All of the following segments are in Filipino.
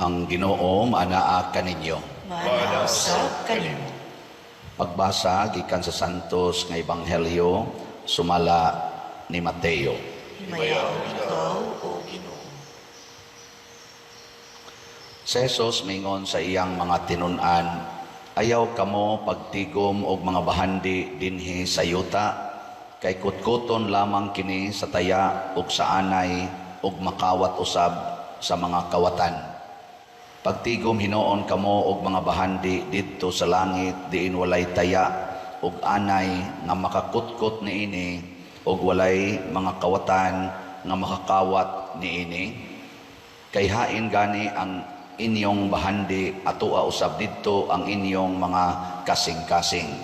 Ang Ginoo maanaa kaninyo. Manausap kanimo. Pagbasa gikan sa Santos nga Ebanghelyo sumala ni Mateo. Himayaw ikaw, O Ginoo. Si Jesus mingon sa iyang mga tinun-an, ayaw kamo pagtigom og mga bahandi dinhi sa yuta, kay kutkuton lamang kini sa taya ug sa anay ug makawat usab sa mga kawatan. Pagtigom hinuon kamo og mga bahandi didto sa langit diin walay taya ug anay nga makakutkot niini ug walay mga kawatan nga makakawat niini. Kay hain gani ang inyong bahandi atua usab didto ang inyong mga kasing-kasing.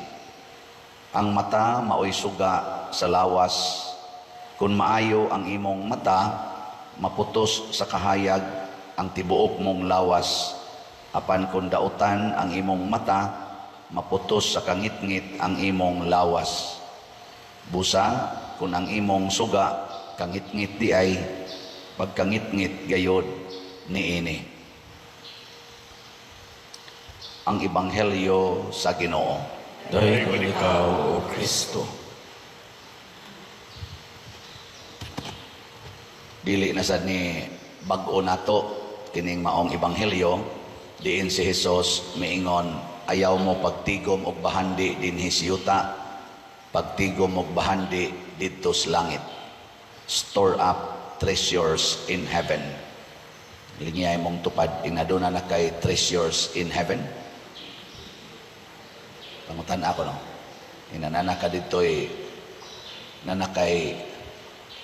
Ang mata maoy suga sa lawas. Kung maayo ang imong mata, maputos sa kahayag ang tibuok mong lawas. Apan kung dautan ang imong mata, maputos sa kangitngit ang imong lawas. Busa, kung ang imong suga, kangitngit di ay, pagkangitngit gayod niini. Ang Ebanghelyo sa Ginoo. Dayon ikaw, O Kristo. Dili na sad ni bag-o nato kining maong ebanghelyo diin si Hesus miingon, ayaw mo pagtigom og bahandi dinhi sa yuta, pagtigom og bahandi didto sa langit. Store up treasures in heaven. Linyay mong tupad inaduna na kay treasures in heaven. Pangutan ako no. Inanana ka dito'y nanakay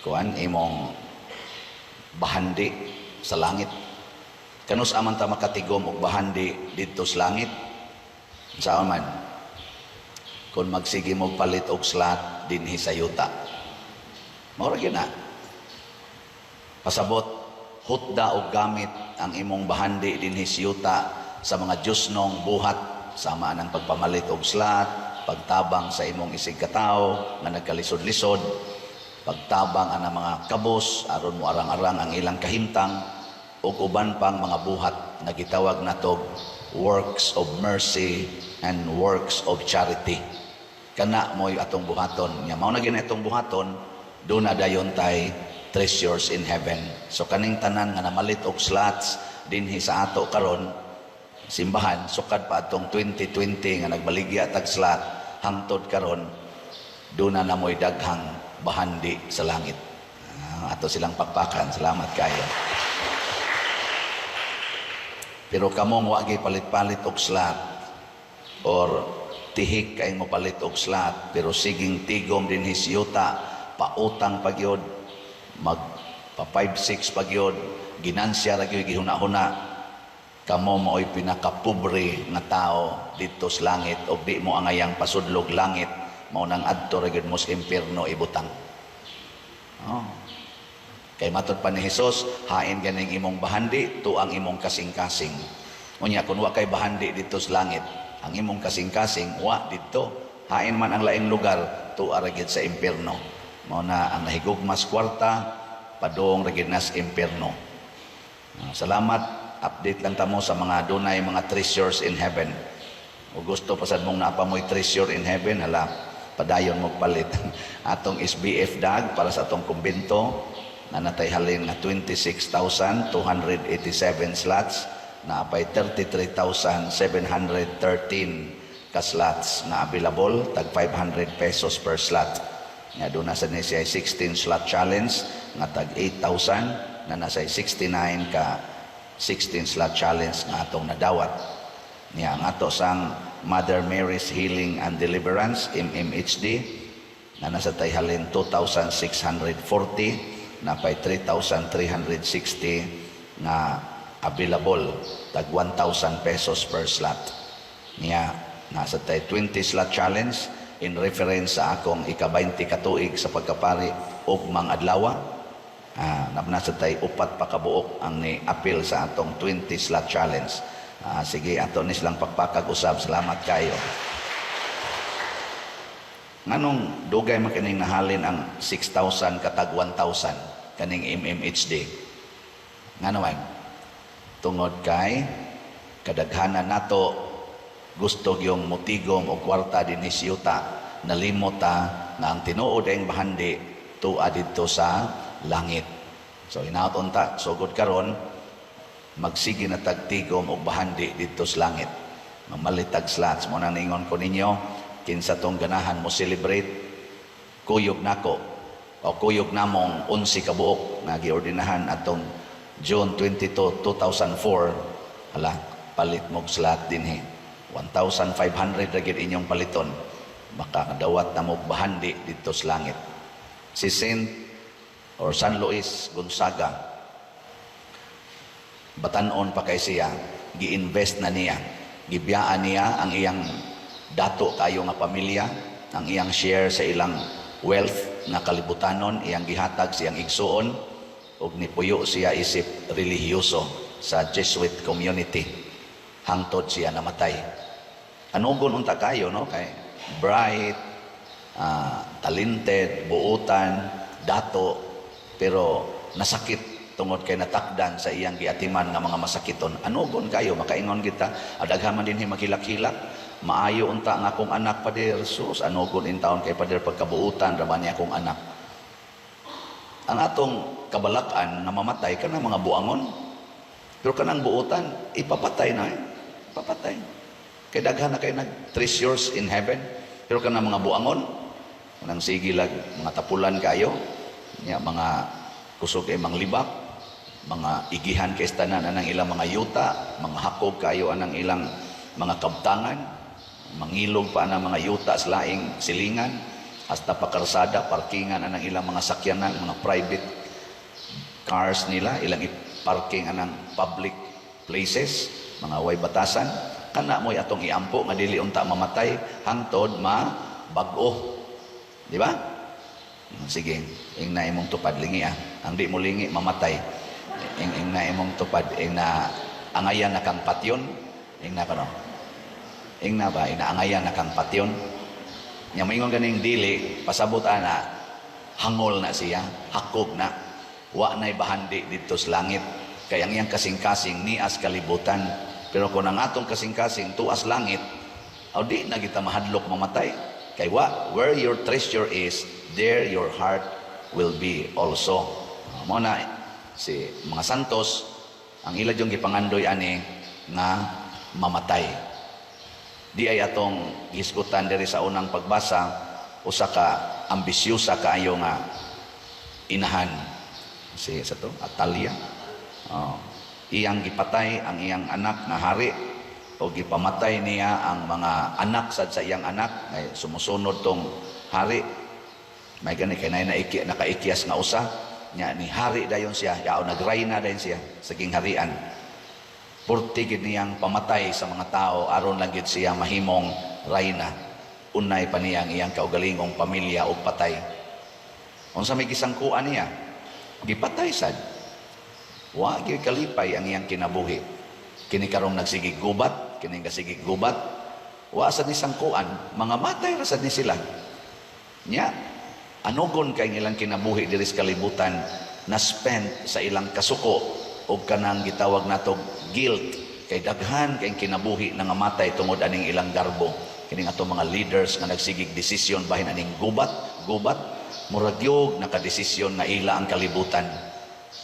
kuan imong bahandi sa langit. Kanus aman ta makatigom og bahandi didto sa langit? Saan man? Kung magsige mo palit og slat dinhi sa yuta. Mao ra gyud na. Pasabot hutda og gamit ang imong bahandi dinhi sa yuta sa mga Diyosnong buhat sama ng pagpamalit og slat, pagtabang sa imong isig katao nga nagkalisod-lisod, pagtabang ang mga kabos aron mo arang-arang ang ilang kahimtang ug uban pang mga buhat na gitawag natog works of mercy and works of charity. Kana mo'y atong buhaton. Nya mao na gini atong buhaton, do na dayon tay treasures in heaven. So kaning tanan nga namalit og slats dinhi sa ato karon simbahan, sukad pa atong 2020 nga nagbaligya tag slat hangtod karon, do na namoy daghang bahandi sa langit. Ato silang pakpakan. Salamat kayo. Pero kamong wa gyud palit-palit og slat or tihik kay mo palit og slat, pero siging tigom dinhi sa yuta, pautang pagyod, mag pa 5-6 pagyod, ginansya ra gyud gihuna-huna. Kamo mao'y pinakapobre nga tao dito sa langit o di mo angayang pasudlog langit, mao nang adto ra gyud mo sa impierno ibutang. Kay matod pa ni Hesus, hain ganing imong bahandi to ang imong kasing-kasing. Unya kun wa kay bahandi dito sa langit, ang imong kasing-kasing wa dito. Hain man ang laing lugar to ara gyud sa impierno. Mao na ang nahigugmas kwarta padong ra gyud nas impierno. Salamat. Update lang tamo sa mga dunay mga treasures in heaven. O gusto pa sad mong naapamoy treasure in heaven, hala, padayon mo palit. Atong SBF DAG para sa atong kumbento, na natay halin nga 26,287 slots, na apay 33,713 ka slots na available, tag 500 pesos per slot. Nga doon nasa siya 16 slot challenge, nga tag 8,000, na nasa 69 ka 16 slot challenge nga atong nadawat. Niya ang ato sang Mother Mary's Healing and Deliverance MMHD na nasa tayhalin 2,640 na pay 3,360 na available, tag 1,000 pesos per slot. Niya nasa tay 20 slot challenge in reference sa akong ika-20 katuig sa pagkapari ugmang adlaw. Nasa tay upat pa kabuok ang ni-appeal sa atong 20 slot challenge. Sige, ato ni silang pagpakag-usab. Salamat kayo. Nganong dugay makining nahalin ang 6,000 katag 1,000 kaning MMHD? Nga naman, tungod kay kadaghanan nato gusto yung mutigom o kwarta din ni siyuta, nalimot ta nga ang tinuod ang bahandi tuwa dito sa langit. So hinaot unta sugod karon magsige na tagtigom og bahandi dito sa langit. Mamalitag slots mo nang ningon ko ninyo kinsa tong ganahan mo celebrate kuyog nako o kuyog namong 11 ka buok nga giordinahan atong June 22, 2004. Hala, palit mog slot dinhi. 1,500 ra gid inyong paliton. Makakadawat na mog bahandi dito sa langit. Si Saint or San Luis Gonzaga, batanon pa kay siya, gi-invest na niya, gibiyaan niya ang iyang dato kayo nga pamilya, ang iyang share sa ilang wealth na kalibutanon, iyang gihatag siyang igsuon, ug nipuyo siya isip relihiyoso sa Jesuit community, hangtod siya namatay. Anugon unta kayo, no? Kay bright, talented, buutan, dato, pero nasakit tungod kay natakdan sa iyang giatiman nga mga masakiton. Anugon kayo, makaingon kita, adaghaman din makilak-hilak, maayo unta nga akong anak Pader, sus, anugon in taon kay Pader pagkabuutan, raman niya akong anak. Ang atong kabalakan na mamatay ka na mga buangon, pero kanang buutan, ipapatay na ipapatay. Kay daghan na kayo nag-treasures in heaven, pero kanang mga buangon, kanang sigilag, mga tapulan kayo, niya, mga kusog ay mga libak, mga igihan kay tanan anang ilang mga yuta, mga hakog kayo anang ilang mga kabtangan, mangilog pa anang mga yuta sa laing silingan, hasta pakarsada, parkingan anang ilang mga sakyanan, mga private cars nila, ilang parking anang public places, mga way batasan, kana mo'y atong iampo, nga dili unta mamatay, hangtod mabag-o. Di ba? Sige, ing na imong tupad, lingi ang di mo lingi, mamatay. Ing na imong tupad, ing na angayan na kang patyon, ing na kano? Ing na ba, ing na angayan na kang patyon. Nya moingon ganing dili, pasabot ana, hangol na siya, hakog na, wa na'y bahandi dito sa langit. Kaya ang iyang kasing-kasing nias kalibutan. Pero kung ang atong kasing-kasing tuas langit, o di na kita mahadlok mamatay. Kay where your treasure is, there your heart will be also. Mo na si mga santos, ang ila yung gipangandoy ani nga mamatay. Di ay atong gisgutan diri sa unang pagbasa, usa ka ambisyosa kaayo nga inahan. Si sa to, Atalia. Iyang gipatay ang iyang anak na hari o gipamatay niya ang mga anak sad sa iyang anak ay sumusunod tong hari. May gani kay nakaikyas nga usa nya ni hari dayon siya, yao nagrayna dayon siya sa gingharian. Purti gid niyang pamatay sa mga tao aron lang gid siya mahimong rayna. Unay pa niya ang iyang kaugalingong pamilya og patay. Unsa may gisangkuan niya? Gipatay sad. Wa gyud kalipay ang iyang kinabuhi. Kini karong nagsigig gubat, kini kasigig gubat, wa sad ni sangkuan, mga matay ra sad ni sila. Nya, anugon kay ilang kinabuhi diri sa kalibutan na spent sa ilang kasuko o kanang gitawag natog guilt, kay daghan kay kinabuhi nga matay tungod aning ilang garbo. Kini ato mga leaders nga nagsigig desisyon bahin aning gubat, murag gyud nakadesisyon nga ila ang kalibutan.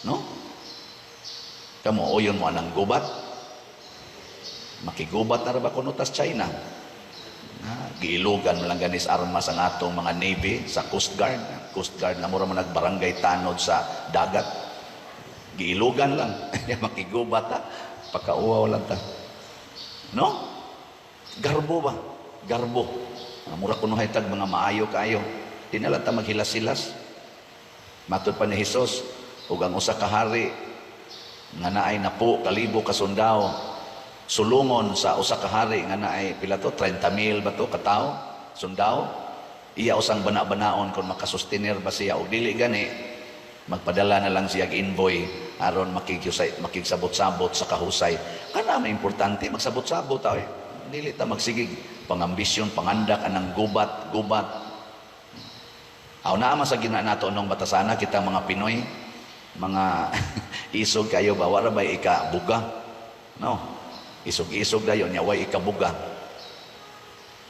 No? Kamo oyon mo anang gubat. Makigubat na ra ba kuno tas China? Giilugan mo lang ganis armas ang atong mga navy sa Coast Guard. Coast Guard na mura mo nagbarangay tanod sa dagat. Giilugan lang. Makigubat ta. Pakauwaw lang ta. No? Garbo ba? Garbo. Mura kuno haytag mga maayo kayo. Di na lang ta maghilas-hilas. Matod pa ni Jesus, ug ang usa ka hari nga naay napo kalibo ka sundao sulungon sa usa ka hari nga naay pila to 30,000 ba to katao sundao, iya usang bana-banaon kung makasustenir ba siya o dili gani magpadala na lang siya invoy aron makigsabot-sabot sa kahusay. Kana may importante magsabot-sabot ta dili ta magsigig pangambisyon pangandak anang gubat. Aw naa man sa gina nato nung batasana kita mga Pinoy, mga isog kayo ba wala ba ika buga No. Isog-isog dayon nya way ikabuga.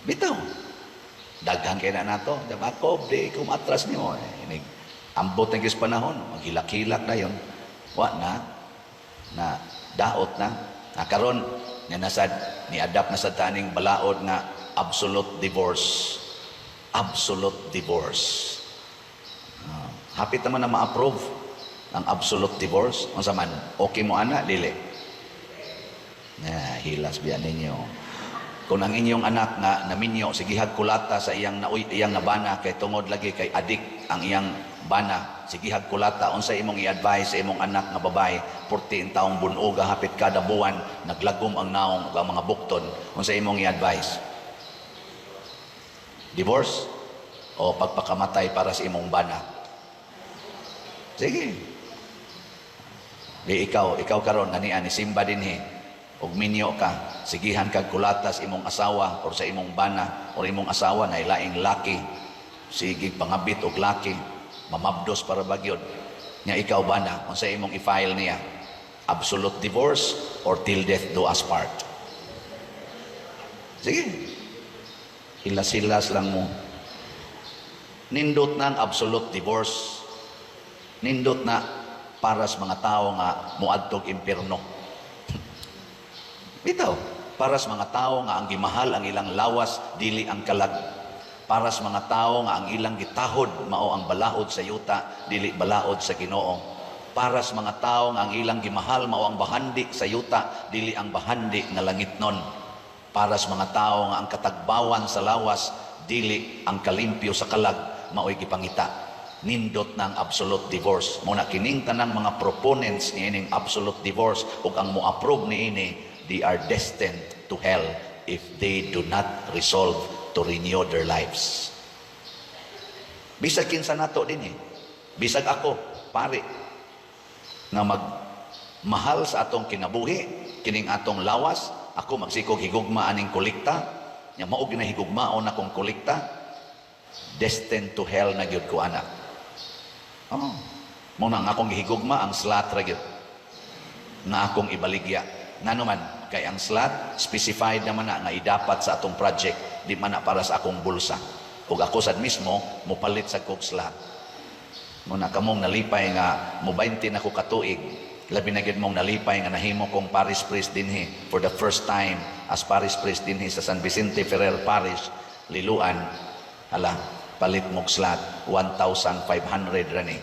Bitaw. Daghang kay na nato. Ako, di ko matras niyo. Inig, ambot ng kis panahon. Maghilak-hilak na yun. Wa na daot na. Karon nga nasad, ni-adapt na sa taning balaod nga absolute divorce. Absolute divorce. Hapit naman na ma-approve ang absolute divorce. Kung sa man, okay mo ana, dili. Hilas biyan ninyo. Kung ang inyong anak nga naminyo, sige hagkulata sa iyang nabana, kay tungod lagi kay adik ang iyang bana, sige hagkulata, unsa imong i-advise sa imong anak nga babae, 14 taong bunuga, hapit kada buwan, naglagom ang naong ang mga bukton, unsa imong i-advise? Divorce? O pagpakamatay para sa imong bana? Sige. Di ikaw karon nanian ni simba dinhi og minyo ka, sigihan kag kulatas imong asawa or sa imong bana or imong asawa na ilaing laki, sige pangabit og laki, mamabdos para bagyod nya ikaw bana, unsa imong i-file niya? Absolute divorce or till death do us part? Sige, hilas-hilas lang mo. Nindot na ang absolute divorce, nindot na para sa mga tao nga muadtog impierno. Bitaw, para sa mga tao nga ang gimahal ang ilang lawas, dili ang kalag. Para sa mga tao nga ang ilang gitahod, mao ang balaod sa yuta, dili balaod sa Ginoo. Para sa mga tao nga ang ilang gimahal, mao ang bahandi sa yuta, dili ang bahandi nga langitnon. Para sa mga tao nga ang katagbawan sa lawas, dili ang kalimpyo sa kalag, mao'y gipangita. Nindot ng absolute divorce. Muna kining tanang mga proponents ni ining absolute divorce ug ang mo-approve ni ini, they are destined to hell if they do not resolve to renew their lives. Bisag kinsa nato din bisag ako, pare, na magmahal sa atong kinabuhi, kining atong lawas, ako magsikog higugma aning kolekta, nya mao ginahigugmaon akong kolekta, destined to hell na gyud ko anak. Muna nga akong gihigugma ang slot ra gyud na akong ibaligya. Ngano man kay ang slot specified naman na nga idapat sa atong project, di man na para sa akong bulsa. Ug ako sad mismo mopalit sa kog slot. Muna kamong nalipay nga mo 20 na ko katuig, labi na gyud mong nalipay nga nahimo kong parish priest dinhi for the first time as parish priest dinhi sa San Vicente Ferrer Parish, Liluan. Hala, palit mong slot 1,500 rani.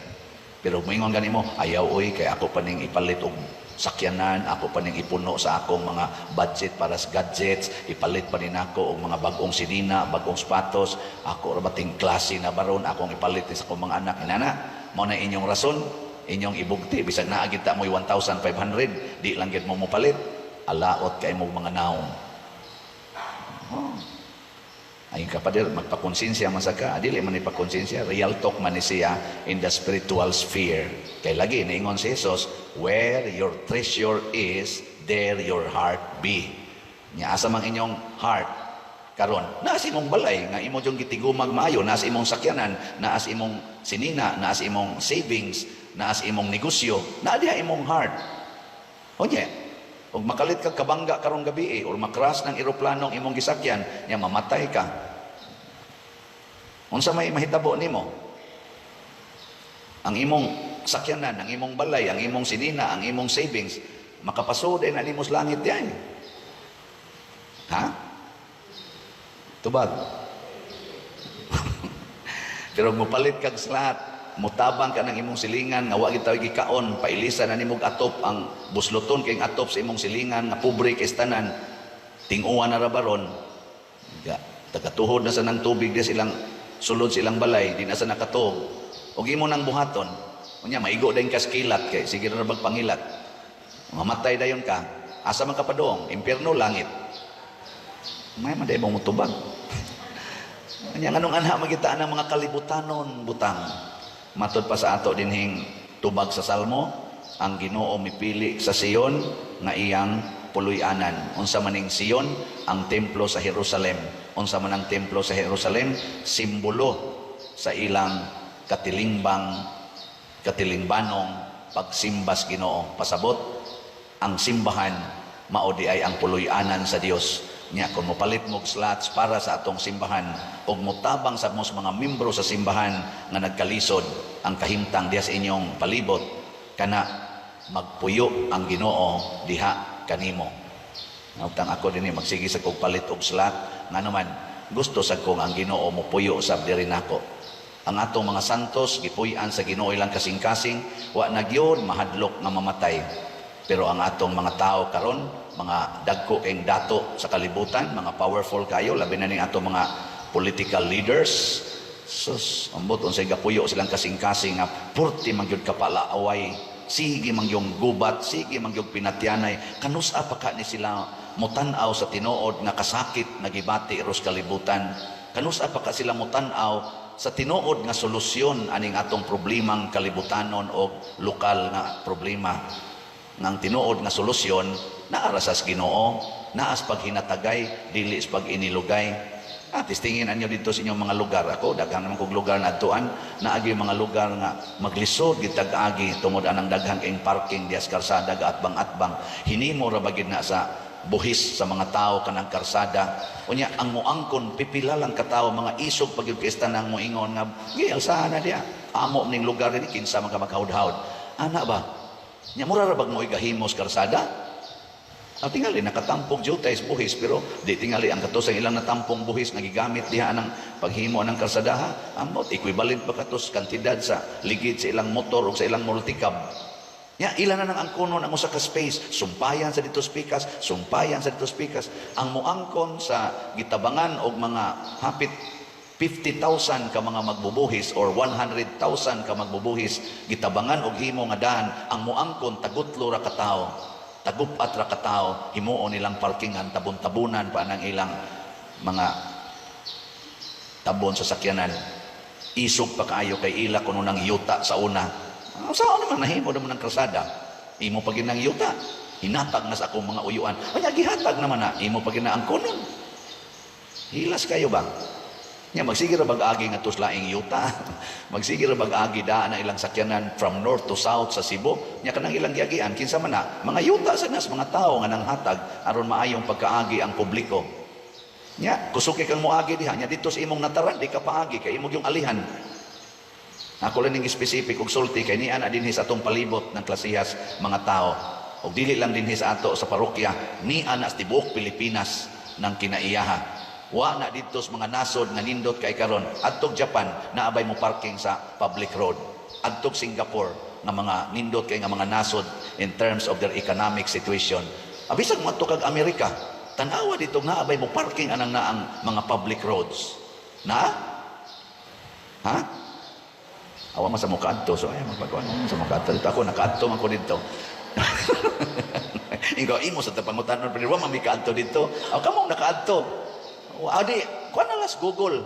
Pero moingon gani mo, ayaw oy kay ako pa ning ipalit og sakyanan, ako pa ning ipuno sa akong mga budget para sa gadgets, ipalit pa din ako og mga bagong sidina, bagong sapatos, ako ra bating klase na baron, akong ipalit sa akong mga anak. Inana, mao na inyong rason, inyong ibugti, bisag naa gid ta mo 1,500, di lang gid mo mopalit, alaot kay mo mga naong. Ay kapader, magpakonsensya man sa ka, dili man ipakonsensya, real talk man ni siya in the spiritual sphere. Kay lagi, naingon si Jesus, where your treasure is, there your heart be. Nya asa man inyong heart, karon, naas imong balay, nga imo diyong gitigumag maayo, naas imong sakyanan, naas imong sinina, naas imong savings, naas imong negosyo, naa diha imong heart. O niya, ug makalit kag kabangga karong gabi or makras ng eroplanong imong gisakyan, nya mamatay ka. Unsa may mahitabo nimo? Ang imong sakyanan, ang imong balay, ang imong sinina, ang imong savings, makapasod na nimo sa langit diay. Ha? Tubag. Pero mupalit kag slot, mutabang ka ng imong silingan nga wa gyud tayo gikaon, pailisan na nimog atop ang busluton kay atop sa imong silingan nga pobre kay tanan, ting-uwan na ra baron, tagatuhod na sa nang tubig di silang sulod silang balay, di na sa nakatuog, ug imo nang buhaton, unya maigo dayon ka skilat kay sige ra magpangilat, mamatay dayon ka, asa man ka padong, impierno langit, may maday mong mutubag. Anya nganong anha magitaan ang mga kalibutanon butang. Matod pa sa ato dinhing tubag sa Salmo, ang Ginoo mipili sa Sion nga iyang puloy-anan. Unsa maning Sion, ang templo sa Jerusalem. Unsa man ang templo sa Jerusalem, simbolo sa ilang katilingbanong pagsimbas Ginoo. Pasabot, ang simbahan mao di ay ang puloy-anan sa Dios. Nya kung mopalit mo og slots para sa atong simbahan ug motabang sa mos mga membro sa simbahan nga nagkalisod ang kahimtang diha sa inyong palibot, kana magpuyo ang Ginoo diha kanimo. Nautang ako dinhi magsige sa kog palit og slot nga naman gusto sa kong ang Ginoo mo puyo usab diri nako. Ang atong mga santos gipuy-an sa Ginoo ilang kasing-kasing, wa na gyud mahadlok nga mamatay. Pero ang atong mga tao karon, mga dagko kayong dato sa kalibutan, mga powerful kayo, labi na ning atong mga political leaders. Sus, ambot unsay gapuyo silang kasing-kasing nga purti man gyud kapalaaway, sige man yung gubat, sige man yung pinatyanay, kanusa pa ka ni sila mutanaw sa tinuod nga kasakit nga gibati ros kalibutan, kanusa pa ka sila mutanaw sa tinuod nga solusyon aning atong problemang kalibutanon o lokal nga problema. Nang tinuod nga solusyon naara sa Ginoo, naas paghinatagay dili sa pag-inilugay. Tistingin anyo dito sa inyong mga lugar. Ako daghan naman kog lugar na adtuan, naagi mga lugar nga maglisod gitag agi tungod anang daghang ing parking dias karsada atbang-atbang. Hinimo ra bagid na sa buhis sa mga tao kanang karsada. Unya ang muangkon pipila lang ka tawo mga isog pagyud kay tanang moingon nga giyal sana dia. Amo ning lugar ni kinsa man ka maghawd-hawd. Ana ba? Nya mura ra bag mo igahimos karsada? Ang tingali nakatampong jutay sa buhis pero di tingali ang katos ang ilang natampong buhis nagigamit diha ng paghimo ng karsadaha. Amot equivalent pa katos kantidad sa ligid sa ilang motor o sa ilang multicab. Ya, ilan na nang angkonon ang usa ka space, sumpayan sa dito spikas, sumpayan sa dito spikas. Ang muangkon sa gitabangan og mga hapit 50,000 ka mga magbubuhis or 100,000 ka magbubuhis, gitabangan og himo nga daan, ang muangkon tagutlo ra ka tawo, tagupat ra ka tawo, himuon nilang parkingan, tabon-tabunan pa nang ilang mga tabon sa sakyanan. Isog pa kaayo kay ila kuno nang yuta sa una. Saan naman nahimo naman ng kalsada? Imo pag ginang yuta. Hinatag na sa akong mga uyuan. Kaya gihatag naman na. Imo pag ginang kunon. Hilas kayo ba? Nya magsige ra bag-agi nga tuslaing yuta. Magsige ra bag-agi daan ang ilang sakyanan from north to south sa Cebu. Nya kanang ilang giagian kinsa man na mga yuta sa nas mga tawo nga nanghatag aron maayong pagkaagi ang publiko. Nya kusuki kang moagi diha nya dito sa imong nataran di ka paagi kay imong yung alihan. Ako lang ng specific og sulti kay niya na dinhi sa atong palibot ng klasihas mga tao. Og dili lang dinhi sa ato sa parokya, niya na sa tibuok Pilipinas ng kinaiyaha. Wa na dito sa mga nasod nga nindot kay karon. Adtog Japan naabay mo parking sa public road. Adtog Singapore nga mga nindot kay nga mga nasod in terms of their economic situation. Abisag mo kag Amerika, tanawa dito naabay mo parking anang naang mga public roads. Na? Ha? Awa man sa mukha adto, so ay magpagkuhan sa mukha adto dito. Ako nakaadto man ko dito. Ikaw imo sa tapangutanon pero wa man mi kaadto dito. Aw kamo nakaadto. Adi, kuan na las Google.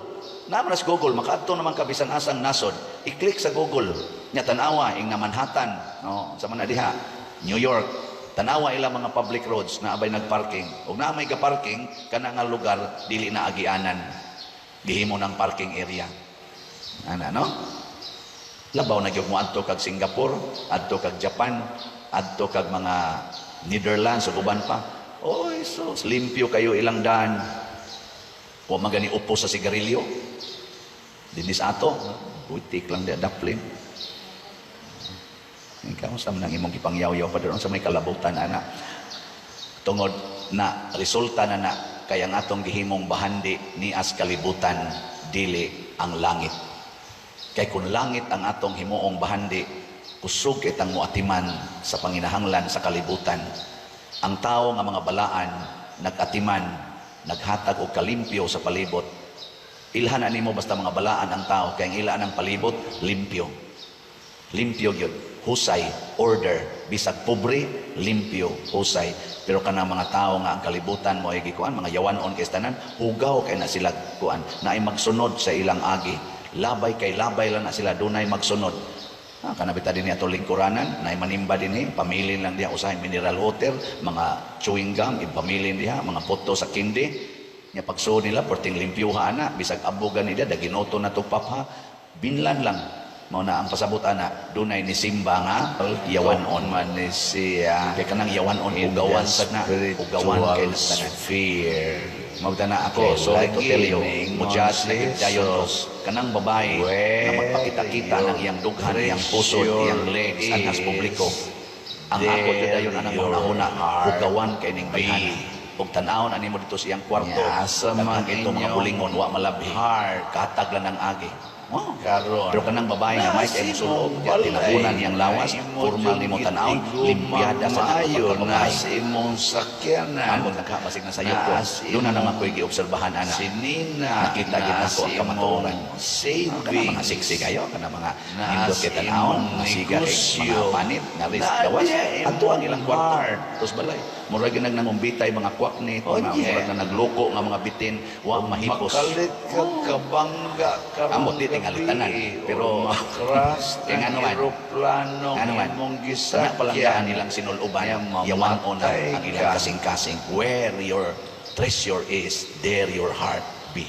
Naman las Google makaadto naman ka bisan asang nasod. I-click sa Google. Nya tan-awa ing na Manhattan, no, sa man diha, New York. Tan-awa ila mga public roads na abay nagparking. Ug na may ka parking kana nga lugar dili na agianan. Gihimo ng parking area. Ana no? Labaw na gyud mo adto kag Singapore, adto kag Japan, adto kag mga Netherlands ug uban pa. Oy, so limpyo kayo ilang daan. Wa magani upo sa sigarilyo. Dinis ato, butik lang di daplin. Ikaw sa nang imong gipangyaw-yaw pa doon sa may kalabutan ana. Tungod na resulta na kaya nga atong gihimong bahandi ni as kalibutan dili ang langit. Kay kung langit ang atong himuong bahandi, kusog itang muatiman sa panginahanglan sa kalibutan. Ang tao nga mga balaan, nag-atiman, naghatag og kalimpyo sa palibot. Ilhan nimo basta mga balaan ang tao, kay ang ilaan ang palibot, limpyo. Limpyo yun, husay, order, bisag pobre, limpyo, husay. Pero kanang mga tao nga ang kalibutan mo ay gikuan, mga yawanon kay tanan, hugaw kay na sila kuan, na ay magsunod sa ilang agi. Labay kay labay lang na sila dunay magsunod. Kanabita din ato lingkuranan, na manimba din pamilin lang diha usahay mineral water, mga chewing gum, ipamilin diha, mga poto sa kindi. Nya pagsuod nila porting limpyuha ana, bisag abugan nila daginoto na to papa, binlan lang. Mao na ang pasabot ana, dunay ni Simba nga yawanon man ni siya kay kanang yawanon in ugawan the sad na ugawan kay spiritual tanan. sphere. Magdana ako, Okay, sorry to tell you, lagi mujudge na ningon dayon ko. Jesus, Kanang babae na magpakita-kita where ng iyang dughan, your iyang pusod, iyang legs, treasure anhas publiko. Ang there ako to dayon anang your una-una, heart ugawan kay ning be. bayhan. Ug tan-awon ani mo dito sa iyang kwarto, Yeah, sa daghan mga kay mga inyong bulingon wa malabhi. heart. Katag lang ng agi. Wow. Karon. Pero kanang babae nga may kay musulog, tinabunan niyang lawas, formal ni mo tan-awon, limpiada sa maayo na pagpapagbabae. sa imong sakyanan. Ambot nakabasig na sayop ko. Na as Doon na naman imong ko'y giobserbahan ana. Sinina Nakita din na ako ang si kamatuoran. imong Kana saving. mga siksi kayo, kana mga Na nindot as kay tanawon, imong mga siga kay mga negosyo. panit, nga ris Na gawas. niya Ato ang imong ilang kwarto. heart. Tos balay. Murag nang nangumbitay mga kwaknit, Oh, mga yeah. murag na nagloko nga mga bitin, wa mahipos. Makalit ka, kabangga ka. Ambot di tingali tanan. Pero makras kaya nga ang naman, eroplano nga naman, imong sana palanggaan gisakyan. nilang sinuluban, Yang yawan o na mamatay ang ilang ka. kasing-kasing. Where your treasure is, there your heart be.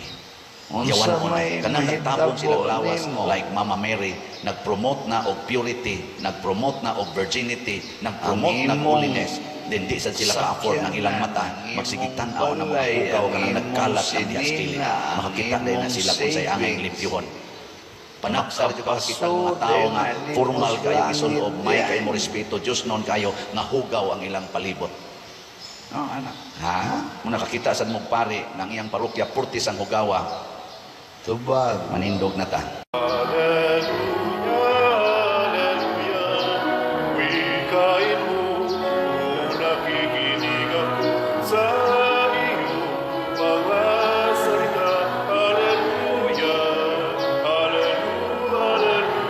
Unsa Yawan o na. may Kanang nagtapon mahitabo silang lawas, nimo? like Mama Mary, nag-promote na og purity, nag-promote na og virginity, nag-promote Ang na imong holiness. Then di sad sila ka-afford ng ilang mata, sakyanan, magsigitan ang ako ng mga balay, hugaw ang nga imong nagkalat ng dias kili. sinina, Makakita ang din na imong sila kung sa'y aming savings. limpyuhon. Panagsar dito kakita ng mga tao nga formal kayo isulob, may kayo mo respeto, Diyos noon kayo nga hugaw ang ilang palibot. No, anak. Ha? Muna nakakita sa mong pare ng iyang parokya, purtis ang hugawa, Tubag. manindog na ta. Wikain mo, nakikinig ako sa iyong mga salita. Hallelujah, hallelujah, hallelujah.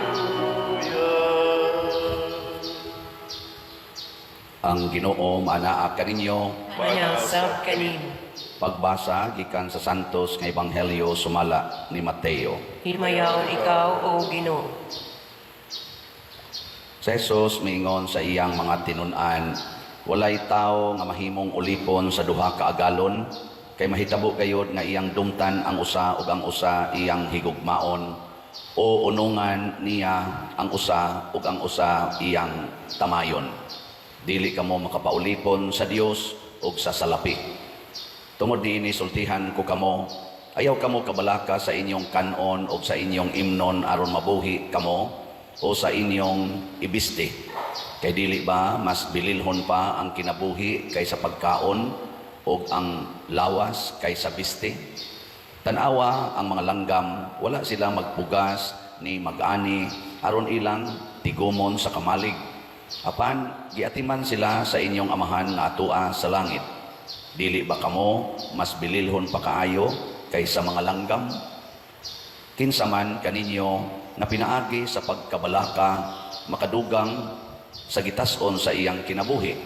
Ang Ginoo manaa kaninyo, Manasap kanimo. pagbasa gikan sa Santos nga Ebanghelyo sumala ni Mateo. Himayaon ikaw, O Ginoo. Sa Jesus miingon sa iyang mga tinun-an, walay tao nga mahimong ulipon sa duha ka agalon, kay mahitabo gayud nga iyang dumtan ang usa ug ang usa iyang higugmaon, o unungan niya ang usa ug ang usa iyang tamayon. Dili kamo makapaulipon sa Dios ug sa salapi. Tungod niini sultihan ko kamo, ayaw kamo kabalaka sa inyong kanon o sa inyong imnon aron mabuhi kamo o sa inyong ibiste. Kay dili ba mas bililhon pa ang kinabuhi kaysa pagkaon o ang lawas kaysa biste? Tanawa ang mga langgam, wala silang magpugas ni mag-ani aron ilang tigumon sa kamalig. Apan giatiman sila sa inyong amahan nga atua sa langit. Dili ba kamo mas bililhon pa kaayo kaysa mga langgam? Kinsa man kaninyo na pinaagi sa pagkabalaka makadugang sa gitas-on sa iyang kinabuhi.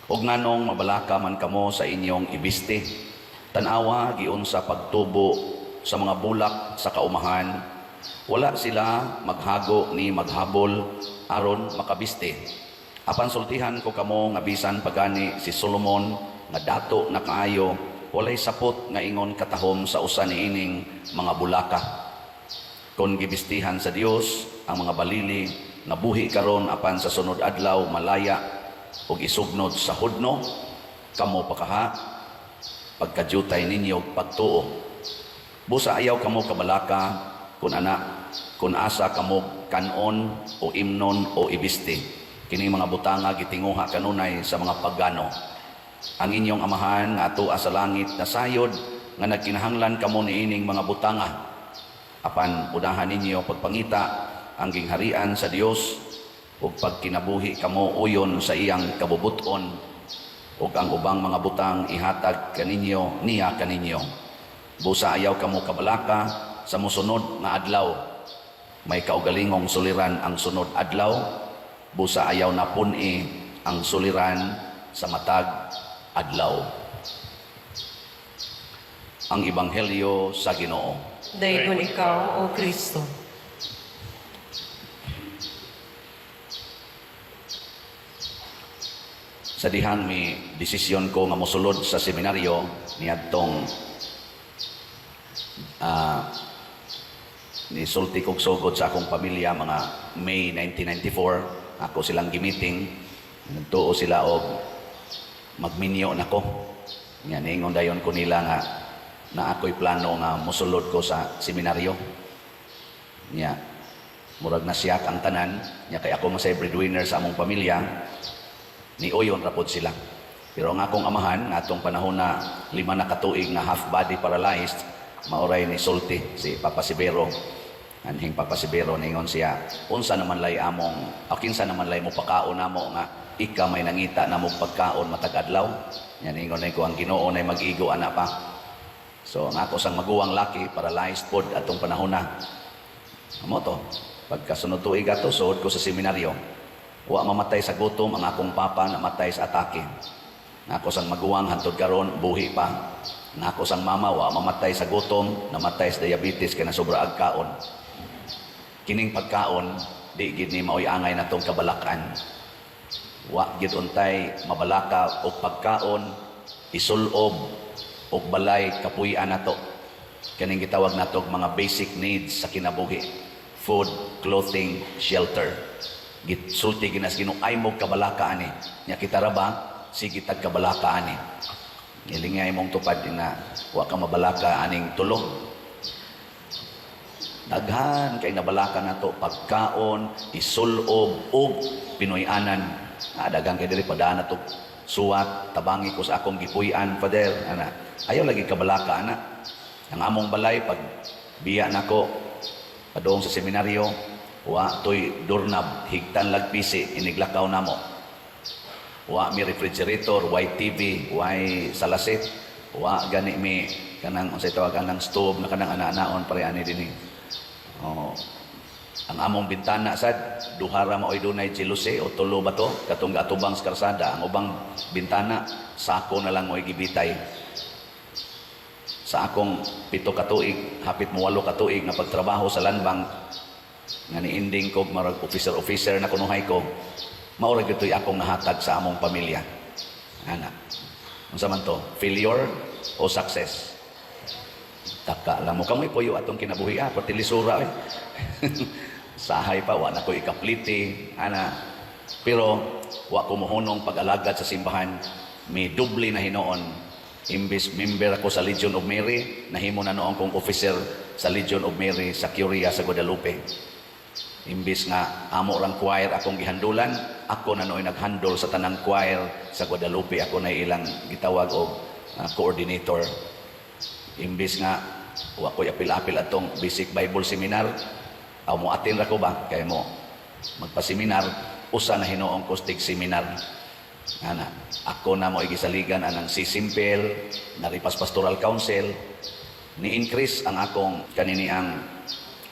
Ug nganong mabalaka man kamo sa inyong ibiste, tanawa giun sa pagtubo sa mga bulak sa kaumahan, wala sila maghago ni maghabol aron makabiste. Apan sultihan ko kamo nga bisan pagani si Solomon nga dato na kaayo, walay sapot nga ingon katahom sa usa niining mga bulaka. Kung gibistihan sa Dios ang mga balili, nabuhi karon apan sa sunod adlaw malaya ug isugnod sa hudno, kamo pa kaha pagkadyutay ninyo og pagtuo. Busa ayaw kamo kabalaka kun asa kamo kanon o imnon o ibiste. Kini mga butanga gitinguha kanunay sa mga pagano. Ang inyong amahan nga atua sa langit nasayod nga nagkinahanglan kamo niining mga butanga. Apan unahan ninyo pagpangita ang gingharian sa Dios ug pagkinabuhi kamo uyon sa iyang kabubuton ug ang ubang mga butang ihatag kaninyo niya kaninyo. Busa ayaw kamo kabalaka sa mosunod nga adlaw. May kaugalingong suliran ang sunod adlaw. Busa ayaw na pun-i ang suliran sa matag adlaw. Ang Ebanghelyo sa Ginoo. Dayon ikaw, O Kristo. Sa dihang may desisyon ko nga mosulod sa seminaryo niadtong Nisulti kog sugod sa akong pamilya mga May 1994. Ako silang gimiting. Nagtuo sila og magminyo nako. Nya ningon dayon ko nila nga na ako'y plano nga musulod ko sa seminaryo. Nya murag nasiyak ang tanan. Nya kay ako masay breadwinner sa among pamilya. Niuyon rapod sila. Pero ang akong amahan nga atong panahon na 5 na katuig nga half body paralyzed, mauray ni sulti si Papa Sibero. Anhing Papa Sibero ningon siya, unsa naman lay among kinsa naman lay mo pakaon namo nga ika may nangita na mo pagkaon matag adlaw. Yan ingon ko ang Ginoo nay mag-igo ana pa. So ang ako sang maguwang laki paralyzed pod atong panahon na. Amo to, pagkasunod tuig ato suod ko sa seminaryo. Wa mamatay sa gutom ang akong papa namatay sa atake. Nako sang maguwang hantod karon buhi pa. Nako sang mama wa mamatay sa gutom, namatay sa diabetes kay nasobra ag kaon. Kining pagkaon di gid ni maoy angay natong kabalakan. Wa gid untay mabalaka og pagkaon, isulob og balay kapuy-an nato. Kaning gitawag nato og mga basic needs sa kinabuhi. Food, clothing, shelter. Gitsulti ginas Ginoo ay mo kabalaka ani. Nya kita ra ba sige tag kabalaka ani. Nilingay mong tupad na wa ka mabalaka aning tulo. Daghan kay nabalaka nato pagkaon, isulob og Pinoy-anan. Daghang kay diri padana to suwat tabangi ko sa akong gipuy-an Father ana. Ayaw lagi kabalaka ana. Ang among balay pag biya nako padung sa seminaryo wa toy doorknob higtan lagpisi iniglakaw namo. Wa mi refrigerator, wa TV, wa salasit, wa gani mi kanang unsay tawag kanang stove na kanang ana-anaon pare ani dinhi. Oh. Ang among bintana sad duhara maoy dunay jealousy o tulo ba to katong atubang sa karsada. Ang ubang bintana sako na lang mo'y gibitay. Sa akong 7 katuig, hapit mo 8 katuig na pagtrabaho sa land bank nga niinding ko marag officer na kunuhay ko. Maura gito'y akong nahatag sa among pamilya. Ana. Unsa man to? Failure o success? Taka lang mo kamoy puyo atong kinabuhi pati lisura eh. Sahay pa wa na ko ikapliti ana. Pero wa ko mohunong pag-alagad sa simbahan, may dubli na hinoon. Imbis member ako sa Legion of Mary, nahimo na noon kong officer sa Legion of Mary sa Curia sa Guadalupe. Imbis nga amo rang choir akong gihandulan, ako na nooy naghandle sa tanang choir sa Guadalupe. Ako na ilang gitawag og coordinator. Imbis nga wa ko'y apil-apil atong basic Bible seminar, aw mo atin ra ko ba kay mo magpa-seminar, usa na hinuong kustig seminar. Ana, ako na mo igisaligan anang si Simple, naripas Pastoral Council, ni-increase ang akong kanini ang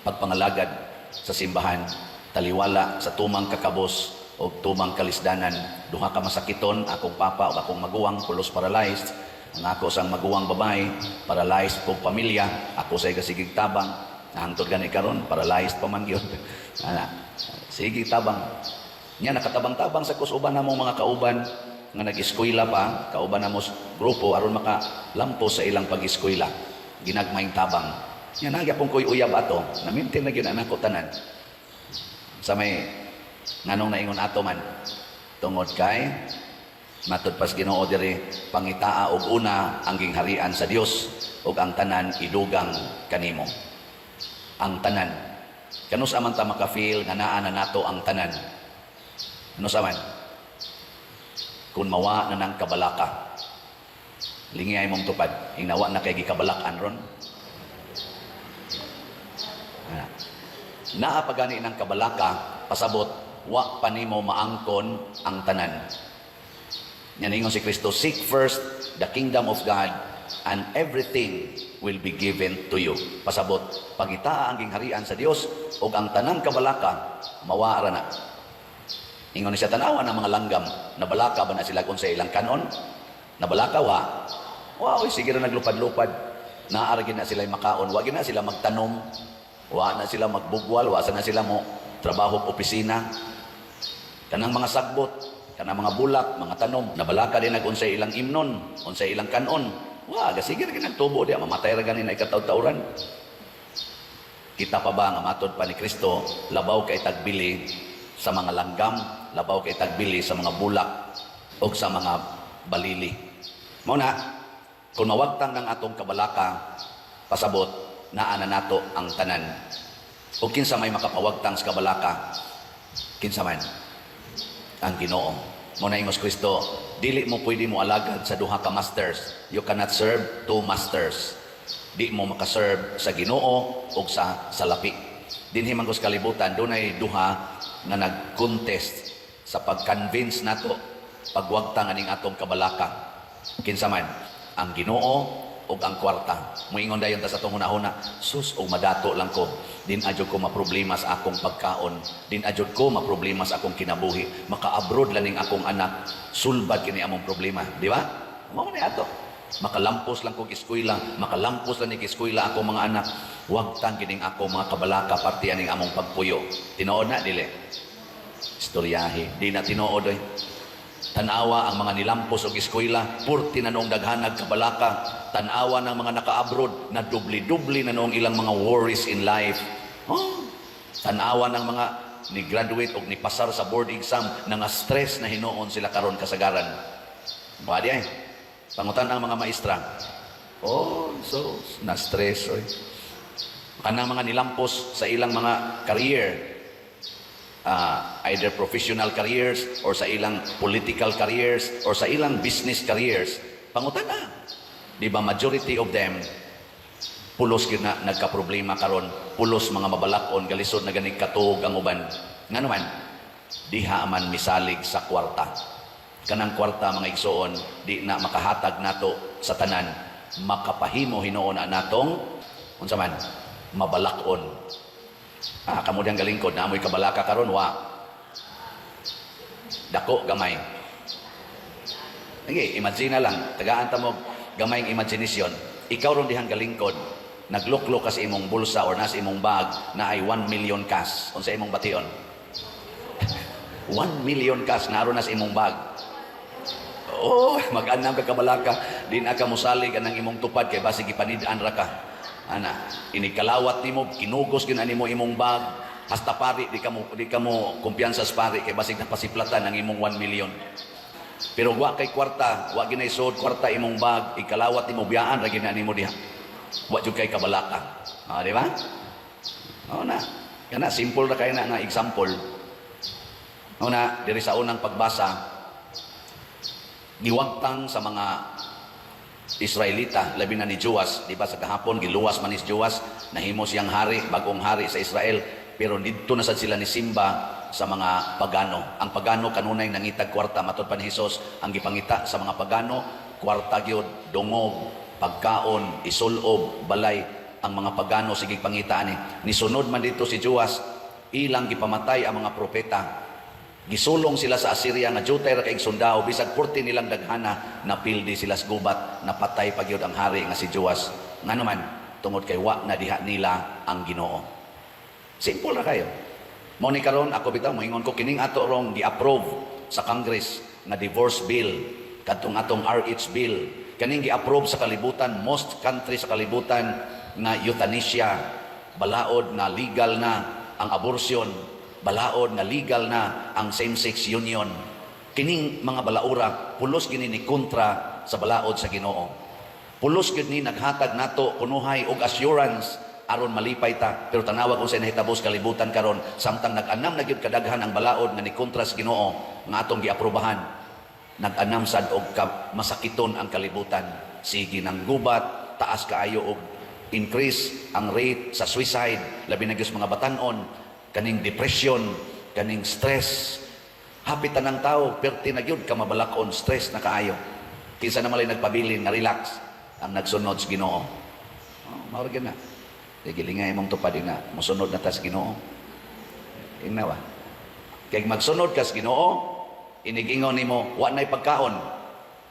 pagpangalagad sa simbahan, taliwala sa tumang kakabos o tumang kalisdanan. Duha ka masakiton, akong papa o akong maguwang, pulos paralyzed. Ang ako sang maguwang babay, paralyzed po pamilya. Ako sa'y kasigig tabang. Nahangtod gani karon paralyzed pa man yun. Sige tabang. Nya nakatabang-tabang sa kusuban namong mga kauban nga nag-eskwela pa, kauban namo grupo aron makalampo sa ilang pag-eskwela. Ginagmayng tabang. Nya nagyapon ko'y uyab ato, namintin na gyud anak ko tanan. Sa may nganong naingon ato man tungod kay matud pas Ginoo diri pangitaa og una ang gingharian sa Dios ug ang tanan idugang kanimo. Ang tanan. Kanus aman ta maka-feel nga naa na nato ang tanan. Ano saman? Kung mawa na ng kabalaka. Lingay mong tupad. Ingnawa na kay gikabalakan ron. Naapagani ng kabalaka, pasabot, wa pa nimo maangkon ang tanan. Yan ingon si Kristo, seek first the kingdom of God and everything will be given to you. Pasabot, pagitaa ang gingharian sa Dios ug ang tanang kabalaka mawara na. Ingon ni siya tanawa ng mga langgam, nabalaka ba na sila kung sa ilang kanon? Nabalaka wa. Wow, sige na naglupad-lupad. Naaragin na sila makaon, wa na sila magtanom, wa na sila magbugwal, wa na sila mo trabaho opisina. Kanang mga sagbot, kanang mga bulak, mga tanom, nabalaka din nag-unsay ilang imnon, unsay ilang kanon. Wa, sige na nagtubo diya, mamatay ra ganin na ikataw-tauran. Kita pa ba nga matod pa ni Kristo, labaw kay tagbili sa mga langgam, labaw kay tagbili sa mga bulak o sa mga balili. Muna, kung mawagtang ng atong kabalaka, pasabot, naa na nato ang tanan. O kinsa may makapawagtang sa kabalaka, kinsa man ang Ginoo. Muna ingos Kristo, dili mo pwede mo alagad sa duha ka masters. You cannot serve two masters. Di mo makaserve sa Ginoo o sa salapi. Dinhi man ko sa kalibutan, dunay duha nga nag-contest sa pag-convince nato pagwagtang aning atong kabalaka. Kinsa man, ang Ginoo o ang kwarta. Muingon dayon ta sa atong hunahuna, sus o madato lang ko. Din adjud ko maproblema sa akong pagkaon. Din adjud ko maproblema sa akong kinabuhi. Maka-abroad lang ning akong anak. Sulbad kini among problema, di ba? Mao ni ato. Makalampos lang kong eskwela, makalampos lang ni eskwela ako mga anak. Huwag tang kining ako mga kabalaka parte aning among pagpuyo. Tinuod na dili. Istoryahe, di na tinuod oy. Tanawa ang mga nilampos og eskwela, purti na noong daghanag kabalaka. Tanawa ng mga naka-abroad na dubli-dubli na noong ilang mga worries in life. Oh, tanawa ng mga ni graduate og ni pasar sa board exam na nga stress na hinuon sila karon kasagaran. Badi ay. Pangutan ang mga maestra. Oh, so na-stress. Oy. Kanang mga nilampos sa ilang mga career, either professional careers or sa ilang political careers or sa ilang business careers. Pangutan na. Di ba majority of them, pulos yun na nagka-problema karon, pulos mga mabalakon, galisod na ganig katuog ang uban. Nga naman, diha man misalig sa kwarta. Kanang kwarta mga igsoon, di na makahatag nato sa tanan, makapahimo hinuon na natong unsa man mabalakon. Kamo diyang galingkod na amoy kabalaka karon wa dako gamay. Sige, imagine na lang, tagaan ta mo gamayng imagination. Ikaw ron dihang galingkod, nagluklok ka sa imong bulsa or nasa imong bag na ay 1 million cash. Unsa imong bation? 1 million cash naroon na sa imong bag. Oh, mag-anam ka kabalaka, din aka musalig anang imong tupad kay basig ipanid-an ra ka. Ana, inikalawat nimo, kinugos gyud animo imong bag, hasta pari di kamo kumpiyansa sa pari kay basig napasiplatan ang imong 1 million. Pero wa kay kwarta, wa ginay sod kwarta imong bag, ikalawat nimo biyaan ra gyud animo diha. Wa jud kay kabalaka. Di ba? Na. Kana simple ra kay na nga example. Na diri sa unang pagbasa, giwagtang sa mga Israelita, labi na ni Joas, di ba sa kahapon, giluwas man ni Joas, nahimo siyang hari, bagong hari sa Israel, pero dito na sad sila ni Simba sa mga pagano. Ang pagano kanunay nangitag kwarta, matod pa ni Jesus, ang gipangita sa mga pagano, kwarta gyud, dungog, pagkaon, isulob, balay, ang mga pagano sige pangitaan ni. Nisunod man dito si Joas, ilang gipamatay ang mga propeta. Gisulong sila sa Assyria nga jutay ra kay sundao, bisag 40 nilang daghana napildi sila sa gubat, napatay pagyud ang hari nga si Joas. Ngano man tungod kay wa na diha nila ang Ginoo. Simple ra kayo. Mo ni karon ako bitaw moingon ko kining ato rong gi-approve sa Congress nga divorce bill, kadtong atong RH bill. Kaning gi-approve sa kalibutan, most country sa kalibutan nga euthanasia, balaod na legal na ang abortion, balaod na legal na ang same-sex union. Kining mga balaura, pulos gini ni kontra sa balaod sa Ginoo. Pulos gini naghatag nato kunuhay og assurance aron malipay ta. Pero tanawag kung sa nahitabos kalibutan karon, samtang nag-anam na gyud kadaghan ang balaod nga ni kontra sa Ginoo nga atong giaprobahan. Nag-anam sad og masakiton ang kalibutan. Sige nang gubat, taas kaayo og increase ang rate sa suicide, labi na gyud mga batan-on, kaning depression, kaning stress. Hapitan ng tao, perti na yun, kamabalakon, stress na kaayo. Kinsa na malay nagpabilin, nga relax, ang nagsunod sa Ginoo. Mauragin na. Gilingay mong tupad na, musunod na ta sa Ginoo. Ingnawa. Kaya magsunod ka sa Ginoo, inigingon ni mo, wa na'y pagkaon.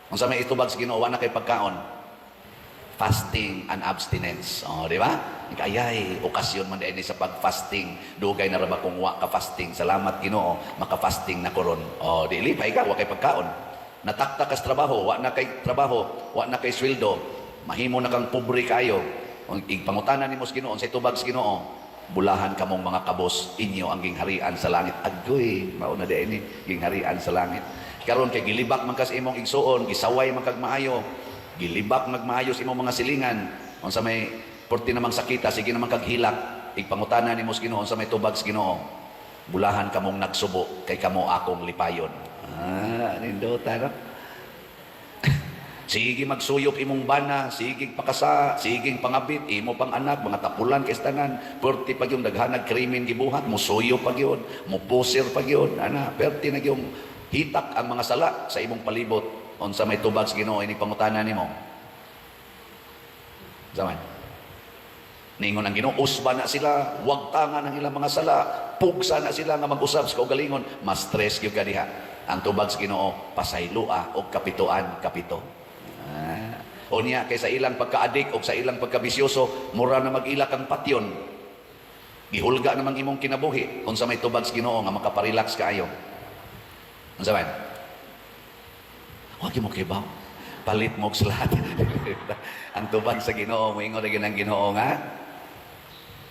Kung sa may itubag sa Ginoo, wa na kay pagkaon. Fasting and abstinence. Di ba? Kayay, okasyon man din sa pag-fasting. Dugay na raba kung wa ka-fasting. Salamat Ginoo, maka-fasting na koron. Di lipay ka, wa kay pagkaon. Natakta ka sa trabaho, wa na kay trabaho, wa na kay sweldo. Mahimo na kang pobre kayo. Ipangutanan ni mo sa Ginoo, sa itubag sa Ginoo. bulahan kamong mga kabos, inyo ang gingharian sa langit. Agoy, mauna di ini, gingharian sa langit. Karon kay gilibak man kas imong igsuon, gisaway man kag maayo, gilibak magmaayo sa imong mga silingan. Unsa may porti namang sakita, sige namang kag hilak, igpangutana nimo sa Ginoo, unsa may tubag sa Ginoo. Bulahan kamong nagsubo, kay kamo akong lipayon. Nindota no? Sige magsuyop imong bana, sige pakasa, sige pangabit, imo pang anak, mga tapulan kay tanan, perti pag yung daghanag krimen gibuhat, mo suyop pag yun, mo pusir pag yun, perti na yung hitak ang mga sala sa imong palibot. Unsa may tubag sa Ginoo ini pangutana nimo. Zaman. Ningon ang Ginoo, usba na sila, wag tangan ang ilang mga sala, pugsa na sila nga mag-usab sa kaugalingon, mas stress gyud kaniha. Ang tubag sa Ginoo, pasaylua og kapituan kapito. O niya, kay sa ilang pagka-adik o sa ilang pagkabisyoso, mura na mag-ilak ang patyon. Gihulga namang imong kinabuhi. Kung sa may tubag sa Ginoo nga makaparelax kaayo. Ano sabihin? Huwag mo kibaw. Palit mo og salat. Ang tubag sa Ginoo, moingon na ang Ginoo nga,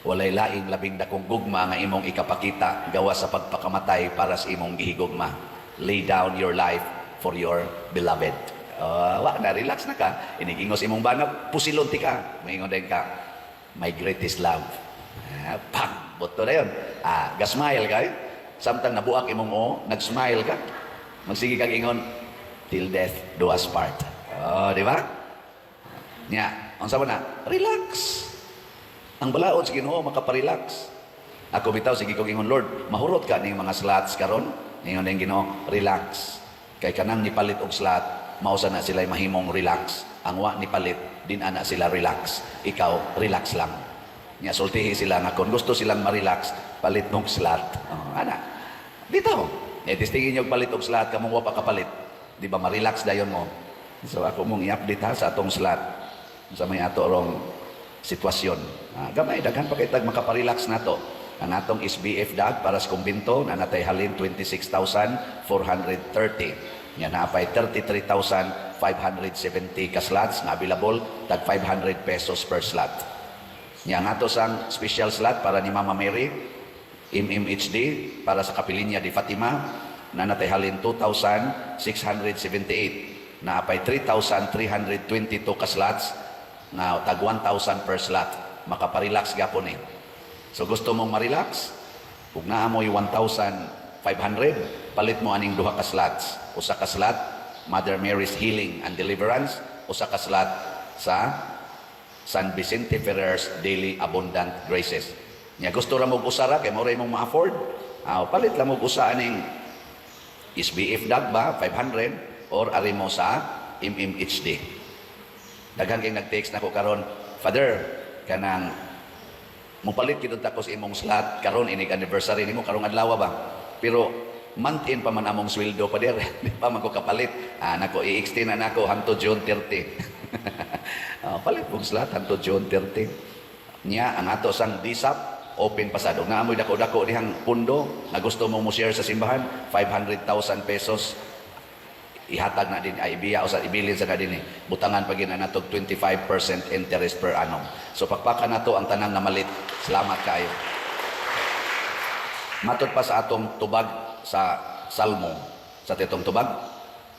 walay laing labing dakong gugma nga imong ikapakita gawa sa pagpakamatay para sa imong gihigugma. Lay down your life for your beloved. Wa na, relax na ka. Inigingos imong banap, pusilunti ka. Maingon din ka, my greatest love. Pang! Boto na yun. Gasmile ka. Samtang nabuak imong nag-smile ka. Magsige kang ingon, till death do us part. Di ba? Nya, ang sabi na, relax. Ang balaod sa Ginoo makaparelax. Ako bitaw, sige kong ingon, Lord, mahurot ka ning mga slots karon. Ingon din Ginoo, relax. Kay kanang nipalit og slot, mausa na sila mahimong relax. Ang wa ni palit, din ana sila relax. Ikaw, relax lang. Nya sultihi sila nga kung gusto silang ma-relax, palit mong slot. Ana. Dito. Testingin niyo palit og slot, kamong wa pa kapalit. Di ba ma-relax dayon mo? So ako mong i-update ha sa atong slot. Sa may ato rong sitwasyon. Gamay daghan pa kay tag makaparelax nato. Ang atong SBF dag para sa kumbinto na natay halin 26,430. Yan na pa'y 33,570 ka slots na available, tag 500 pesos per slot. Yan nga to sang special slot para ni Mama Mary, MMHD, para sa Kapilinya di Fatima, na natayhalin 2,678. Na pa'y 3,322 ka slots, na tag 1,000 per slot. Makaparelax gapon eh. So gusto mong ma-relax? Kung naamoy 1,500, palit mo aning duha ka slots. Usa ka slot, Mother Mary's Healing and Deliverance. Usa ka slot sa San Vicente Ferrer's Daily Abundant Graces. Nya gusto ra mo usara kay mo ray mong ma-afford. Palit lang mo usa aning SBF dag ba 500 or ari mo sa MMHD. Daghan kay nag-text nako karon, Father, kanang mupalit kitong takos imong slot karon inig anniversary nimo karong adlaw ba. Pero month in pa man among sweldo pa der. Di pa man ko kapalit. Nako i-extend na nako hangtod June 30. Palit mong slot hangtod June 30. Nya ang ato sang DSAP open pasado. Naamoy dako-dako dihang pundo na gusto mo mo-share sa simbahan, 500,000 pesos ihatag na din ay ibiya o sa ibilin sa kadin butangan pag ina natog 25% interest per annum. So pakpakan nato ang tanang namalit. Salamat kayo. Matod pa sa atong tubag sa Salmo, sa titong tubag,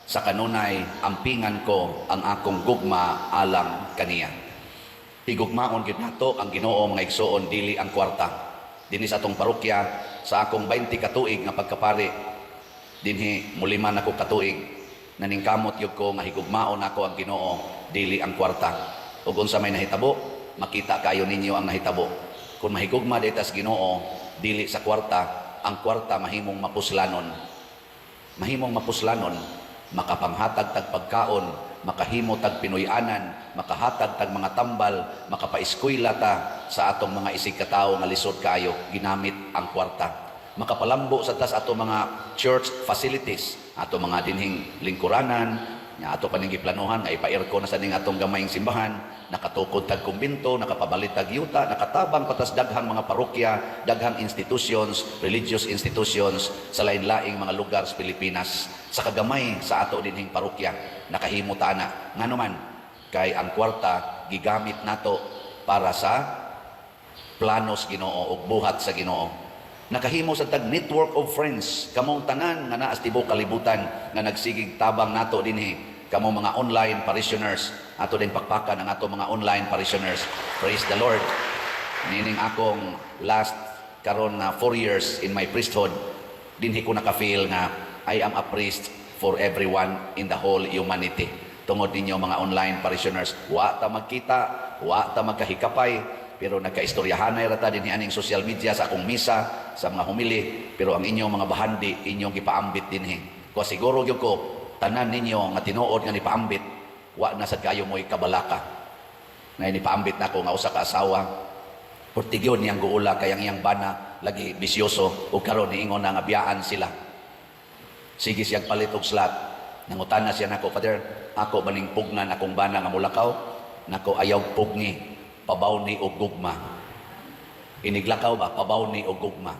sa kanunay ampingan ko ang akong gugma alang kaniya. Igugmaon gid nato ang Ginoo mga igsoon dili ang kwarta. Dinhi sa atong parokya sa akong 20 katuig nga pagkapari dinhi muliman ako katuig. Naningkamot yun ko nga higugmaon ako ang Ginoo dili ang kwarta. Ug unsa may nahitabo, makita kayo ninyo ang nahitabo. Kung mahigugma dita sa Ginoo dili sa kwarta, ang kwarta mahimong mapuslanon. Mahimong mapuslanon, makapanghatag tag pagkaon, makahimo tag pinuy-anan, makahatag tag mga tambal, makapaeskwela ta sa atong mga isig katawo nga lisod kayo ginamit ang kwarta. Makapalambo sa tas ato mga church facilities, ato mga dinhing lingkuranan, nya ato paning giplanuhan nga ipa-aircon na sa ning atong gamayng simbahan, nakatukod tag kumbinto, nakapabalit tag yuta, nakatabang patas daghang mga parokya, daghang institutions, religious institutions sa lain-laing mga lugar sa Pilipinas. Sa kagamay sa ato dinhing parokya, nakahimo ta na. Ngano man kay ang kwarta gigamit nato para sa planos Ginoo ug buhat sa Ginoo. Nakahimo sa tag network of friends, kamong tanan nga naa sa tibuok kalibutan nga nagsigig tabang nato dinhi, kamong mga online parishioners, ato din pakpakan ang ato mga online parishioners. Praise the Lord. Nining akong last karon na 4 years in my priesthood, dinhi ko naka-feel nga I am a priest for everyone in the whole humanity. Tungod ninyo mga online parishioners, wa ta magkita, wa ta magkahikapay, pero nagkaistoryahanay rata din aning social media sa akong misa, sa mga humili, pero ang inyong mga bahandi, inyong gipaambit dinhi. Ko siguro gyud ko, tanan ninyo nga tinuod nga nipaambit, wa na sad kayo mo'y kabalaka. Na nipaambit na ko nga usa ka asawa, portigyon niyang guula kayang iyang bana, lagi bisyoso, o karon niingon na nga biyaan sila. Sige siyang palit og slot. Nangutan na siya nako, Father, ako maning pugnan akong bana nga mulakaw, nako ayaw pugni, pabaw ni og gugma. Iniglakaw ba, pabaw ni og gugma.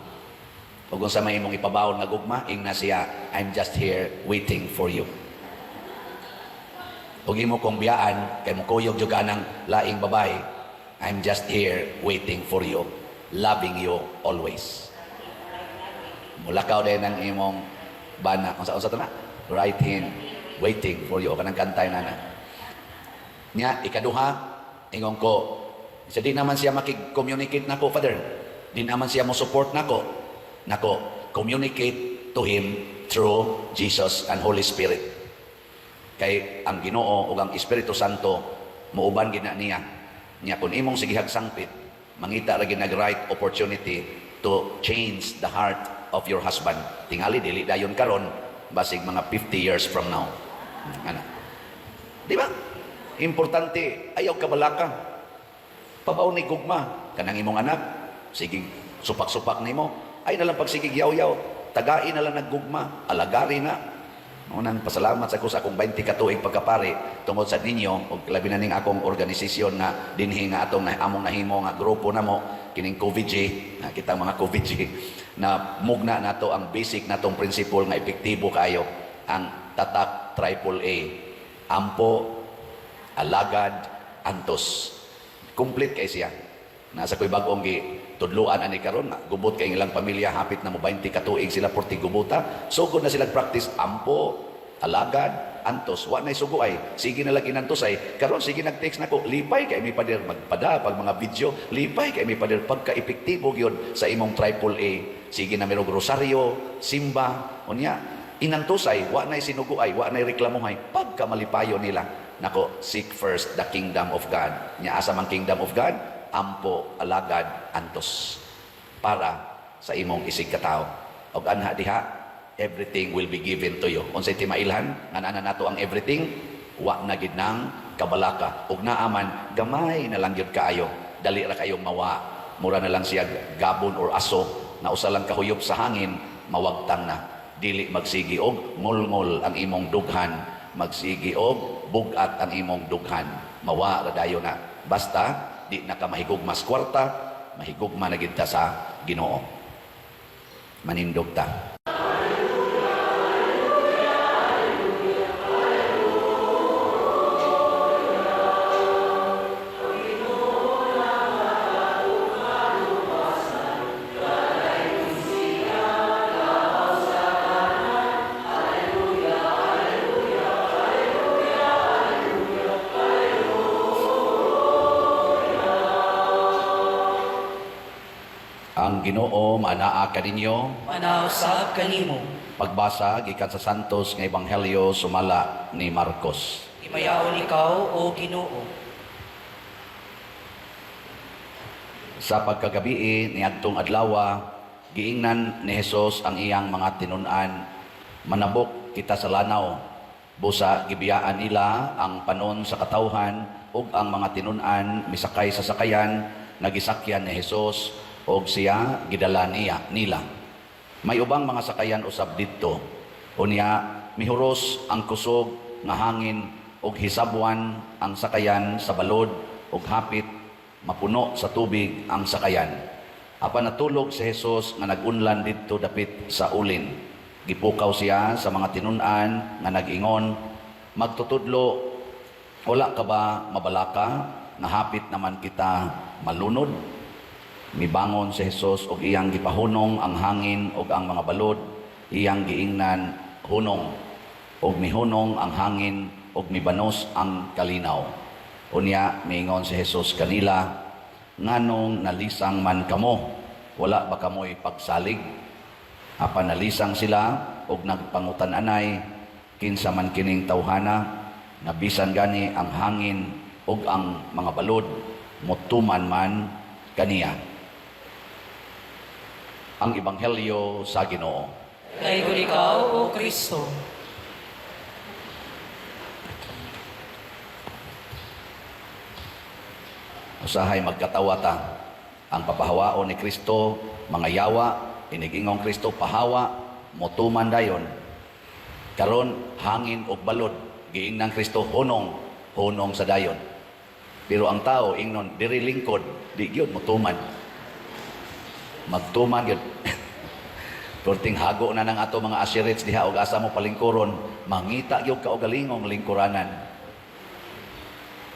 Ug kung sa may imong ipabaw nga gugma, ingna siya, I'm just here waiting for you. Ug imo kong biyaan, kay mo kuyog jud kanang laing babae, I'm just here waiting for you, loving you always. Mulakaw din ang imong bana, unsa to na? Right hand, waiting for you. O kanang kantay na na. Nya, ikaduha, ingon ko, di naman siya makig-communicate nako, Father. Di naman siya mo support nako. Communicate to Him through Jesus and Holy Spirit. Kay ang Ginoo o ang Espiritu Santo, muuban gina niya. Nya, kung imong sigihag sangpit, mangita ra nag-right opportunity to change the heart of your husband. Tingali, dili dayon karon, basig mga 50 years from now. Ano? Di ba? Importante, ayaw kabalaka. Pabaw ni gugma, kanang imong anak, sige, supak-supak nimo. Ay nalang pagsigig yaw-yaw, tagain na lang naggugma, alagari na. Unang pasalamat sa ako sa akong 20 katuig pagkapari tungod sa ninyo, o labi na ning akong organisasyon na dinhi nga atong among nahimo nga grupo namo, kining COVIDG, kitang mga COVIDG, na mugna nato ang basic natong principle nga epektibo kayo, ang tatak AAA, ampo, alagad, antos. Complete kay siya. Nasa ko'y bagong tudluan ani karon, gubot kay ilang pamilya, hapit na mo 20 katuig sila porti gubuta. Sugod na sila practice ampo, alagad, antos. Wa nay sugo ay, sige na lagi nantos ay. Karon sige nag-text nako, lipay kay may pader magpada pag mga video, lipay kay may pader pagka-epektibo gyud sa imong AAA. Sige na merong rosaryo, simba, unya inantosay, wa nay sinuguay, wa nay reklamohay, pagka malipayo nila. Nako, seek first the kingdom of God. Nya asa man kingdom of God, ampo, alagad, antos. Para sa imong isig katao. Og anha diha, everything will be given to you. Unsay timailhan, nga ana nato ang everything, wa na gid nang kabalaka. Og naaman, gamay na lang gyud kaayo. Dali ra kayong mawa. Mura na lang siya gabon or aso na usa lang kahuyop sa hangin, mawagtang na. Dili magsigi og ngol-ngol ang imong dughan, magsigi og bugat ang imong dughan. Mawa ra dayo na. Basta di na ka mahigugma sa kwarta, mahigugma na gid ta sa Ginoo. Manindog ta. Ang Ginoo manaa kaninyo. Manausab kanimo. Pagbasa gikan sa Santos nga Ebanghelyo sumala ni Marcos. Himayaon ikaw, O Ginoo. Sa pagkagabi niadtong adlaw, giingnan ni Hesus ang iyang mga tinun-an. Manabok kita sa lanaw. Busa gibiyaan nila ang panon sa katawhan ug ang mga tinun-an misakay sa sakayan, nagisakyan ni Hesus og siya gidala nila. May ubang mga sakayan usab didto. Unya mihuros ang kusog nga hangin og hisabwan ang sakayan sa balod og hapit mapuno sa tubig ang sakayan. Apan natulog si Hesus nga nagunlan didto dapit sa ulin. Gipukaw siya sa mga tinun-an nga nag-ingon, magtutudlo, wala ka ba mabalaka nga hapit naman kita malunod? Mibangon si Jesus og iyang gipahunong ang hangin ug ang mga balod, iyang giingnan hunong ug mihunong ang hangin ug mibanos ang kalinaw. Unya miingon si Jesus kanila, nganong nalisang man kamo, wala ba kamoy pagsalig? Apan nalisang sila ug nagpangutan-anay, kinsa man kining tawhana, nabisan gani ang hangin ug ang mga balod, mutuman man kaniya. Ang Ebanghelyo sa Ginoo. Kay ikaw, O Kristo. Usahay magkatawa ta. Ang papahawaon ni Kristo, mga yawa, inigingong Kristo pahawa, mutuman dayon. Karon hangin ug balod, giingnan Kristo hunong sa dayon. Pero ang tao ingnon diri lingkod, di gyud mutuman. Magtuman gyud. Perting hago na ng ato mga asirits diha og asa mo palingkuron, mangita gyud ka og galingong lingkuranan.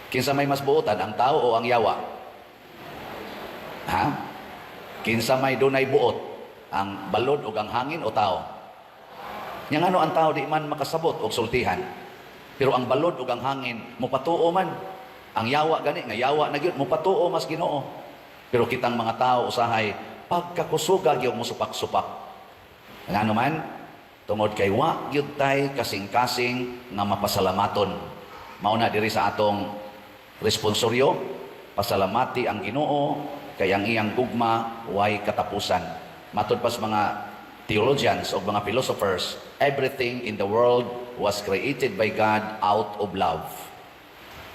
Kinsa may mas buotan, ang tao o ang yawa? Ha? Kinsa may dunay buot, ang balod o ang hangin o tao? Yang ano ang tao di man makasabot og sultihan. Pero ang balod o ang hangin mopatuo man. Ang yawa gani nga yawa na gyud mopatuo mas Ginoo. Pero kitang mga tao usahay pagkakusuga gyud mo supak-supak. Ngano man tungod kay wa gyud tay kasing-kasing nga mapasalamaton. Mao na diri sa atong responsoryo, pasalamati ang Ginoo kay ang iyang gugma way katapusan. Matod pas mga theologians o mga philosophers, everything in the world was created by God out of love.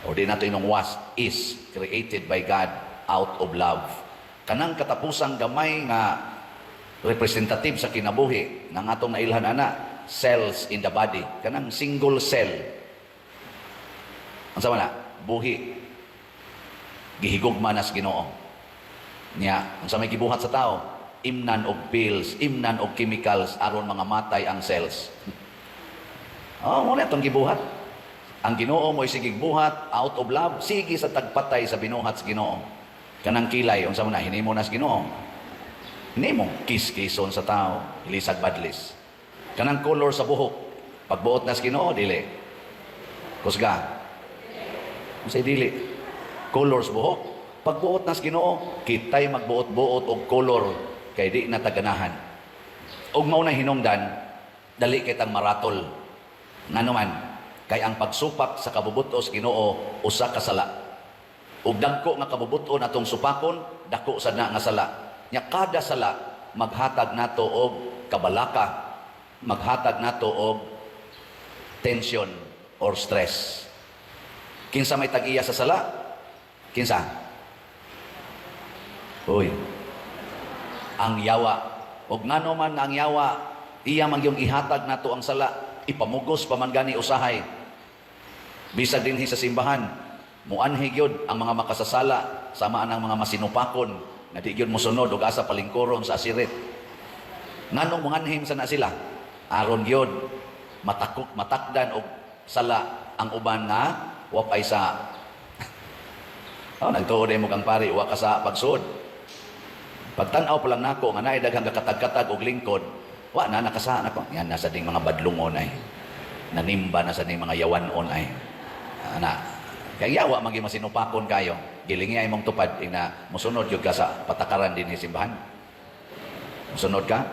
O di nato inong was, is created by God out of love. Kanang katapusang gamay nga representative sa kinabuhi ng atong nailhan ana, cells in the body, kanang single cell. Ang sama na, buhi. Gihigugma nas Ginoo. Nya, ang sa may gibuhat sa tao, imnan og pills, imnan og chemicals aron mga matay ang cells. Muna itong gibuhat. Ang Ginoo mo'y sigig buhat, out of love, sige sa tagpatay sa binuhat sa Ginoo. Kanang kilay, ang sa na, hinimo nas Ginoo. Hinimo, kis-kison sa tao, ilisag badlis. Kanang color sa buhok, pagbuot nas Ginoo, dili. Kusga. Say dili. Colors buhok. Pagbuot nas Ginoo, kitay magbuot-buot og color kay di na taganahan. Og mao na hinungdan, dali kitang maratol. Ngano man, kay ang pagsupak sa kabubutos Ginoo usa ka sala. Ug dagko nga kabubuton atong supakon, dako sad na nga sala. Nya kada sala maghatag nato og kabalaka, maghatag nato og tension or stress. Kinsa may tag-iya sa sala? Kinsa? Uy. Ang yawa. Og ngano man ang yawa, iya man yung ihatag nato ang sala, ipamugos pa man gani usahay. Bisag dinhi sa simbahan, muanhi gyud ang mga makasasala sama anang mga masinupakon na di gyud mosunod og asa palingkuron sa asirit. Nganong muanhim sana sila? Aron gyud matakdan og sala ang uban nga wapay sa nagtuod mo kang pari wa ka sa pagsuod. Pagtan-aw pa lang nako nga naay daghang katag-katag og lingkod, wa na nakasa nako. Yan nasa ding mga badlungon ay. Nanimba na sa ding mga yawanon ay. Kay yawa magi masinupakon kayo. Gilingi ay mong tupad ina mosunod gyud ka sa patakaran din ni simbahan. Mosunod ka?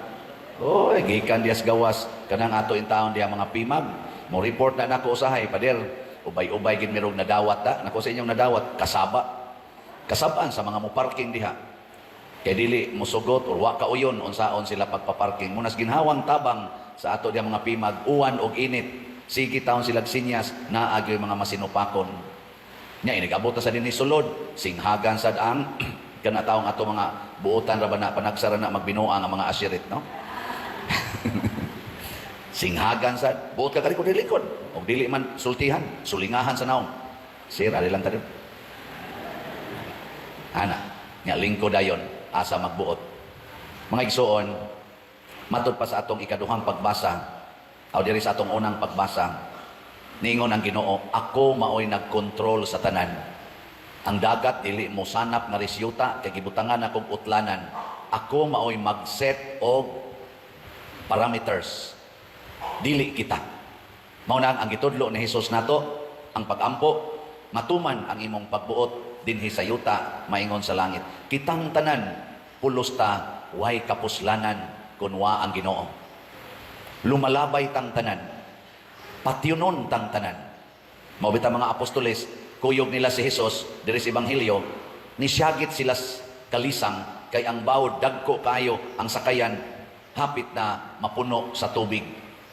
Oy, gikan dias gawas kanang ato in taon diha mga pimag. Mo report na nako usahay pader. Ubay-ubay gid mirog nadawat ta. Nako sa inyong nadawat, kasaba. Kasabaan sa mga mo parking diha. Kay dili musugot or wa kauyon unsaon sila pagpaparking. Munas ginhawang tabang sa ato diha mga pimag, uwan og init. Sige taon sila sinyas na agyo mga masinupakon. Nya inigabot sa dinhi sulod, singhagan sad ang kana taong ato mga buotan ra ba na panagsara na magbinuang ang mga asirit, no? Singhagan sad, buot ka kalikod likod. Og dili man sultihan, sulingahan sa naong. Sir, ali lang tayo. Ana, nya lingkod dayon asa magbuot. Mga igsoon, matud pa sa atong ikaduhang pagbasa, o diri sa atong unang pagbasa, niingon ang Ginoo, ako maoy nagkontrol sa tanan. Ang dagat dili mo sanap nga resyuta kay gibutangan akong utlanan. Ako maoy mag-set og parameters. Dili kita. Mao na ang gitudlo ni Hesus nato, ang pag-ampo matuman ang imong pagbuot dinhi sa yuta maingon sa langit. Kitang tanan pulos ta way kapuslanan kun wa ang Ginoo. Lumalabay tang tanan. Patyunon tang tanan. Mao bitaw mga apostoles, kuyog nila si Hesus diri sa ebanghelyo, nisyagit sila kalisang kay ang bawod dagko kayo ang sakayan hapit na mapuno sa tubig.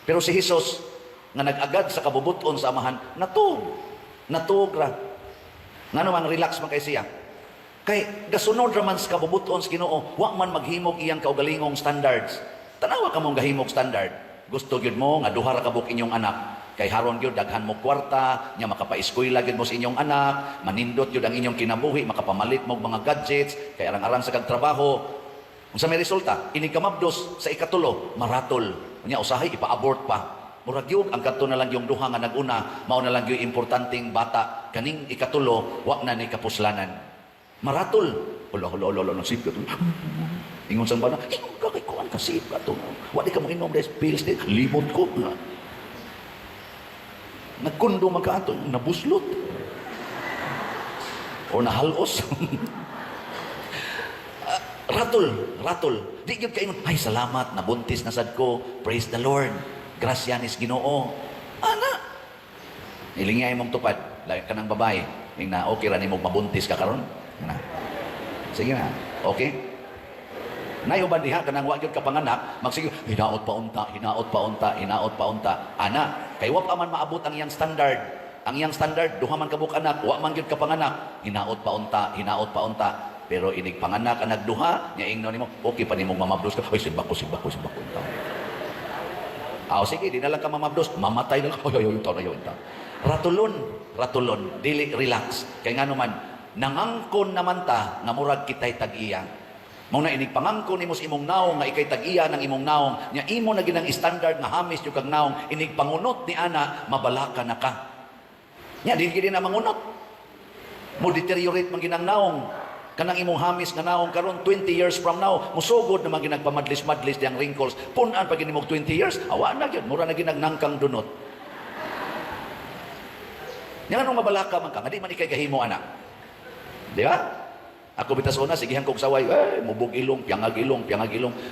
Pero si Hesus nga nag-agad sa kabubuton sa amahan, natug ra. Ngano man relax man kay siya. Kay gasunod ra man sa kabubuton sa Ginoo, wa man maghimog iyang kaugalingong standards. Tanawa ka mong gahimog standard. Gusto gyud mo nga duha ra ka buk inyong anak. Kay haron gyud daghan mo kwarta, nya makapa-eskwela gyud mo sa inyong anak, manindot gyud ang inyong kinabuhi, makapamalit mo mga gadgets, kay arang-arang sa kagtrabaho. Unsa may resulta? Inig kamabdos sa ikatulo, maratol. Nya usahay ipa-abort pa. Murag gyud ang kadto na lang yung duha nga naguna, mao na lang yung importanteng bata. Kaning ikatulo, wa na ni kapuslanan. Maratol. Hala, nasip ka to. Ingon sang bana, ingon ka kay kuan kasip ka to. Wa di ka mo inom des pills di, limot ko na. Nagkundo magkaato, nabuslot. O nahalos. Ratol. Di gyud kaingon, ay salamat, nabuntis na sad ko. Praise the Lord. Grasyanis Ginoo. Ana. Ilingay mong tupad. Lagi ka ng babae. Na okay ra nimo mabuntis ka karon. Na. Sige na. Okay? Nayuban diha kanang wa gyud ka panganak, magsige hinaot pa unta. Ana, kay wa pa man maabot ang iyang standard. Ang iyang standard duha man ka buk anak, wa man gyud ka panganak, hinaot pa unta. Pero inig panganak ang nagduha, nya ingnon nimo, okay pa nimong mamablos ka. Ay simbak ko unta. Sige, di na lang ka mamablos, mamatay na lang. Unta. Ratulon, dili relax. Kay ngano man, nangangkon naman ta nga murag kitay tag-iya. Mao na inig pangangkon nimo sa imong naong nga ikay tag-iya ng imong naong, nya imo na ginang standard nga hamis yung kag naong, inig pangunot ni ana mabalaka na ka. Nya di gid na mangunot. Mo deteriorate man ginang naong. Kanang imong hamis nga naong karon 20 years from now, musugod na man ginagpamadlis-madlis diyang wrinkles. Punan pa gid nimo 20 years, awa na gyud, mura na ginagnangkang dunot. Nya anong mabalaka man ka, nga di man ikay gahimo ana. Di ba? Ako bitas una, sigihan kong saway, mubog ilong, piyangag ilong.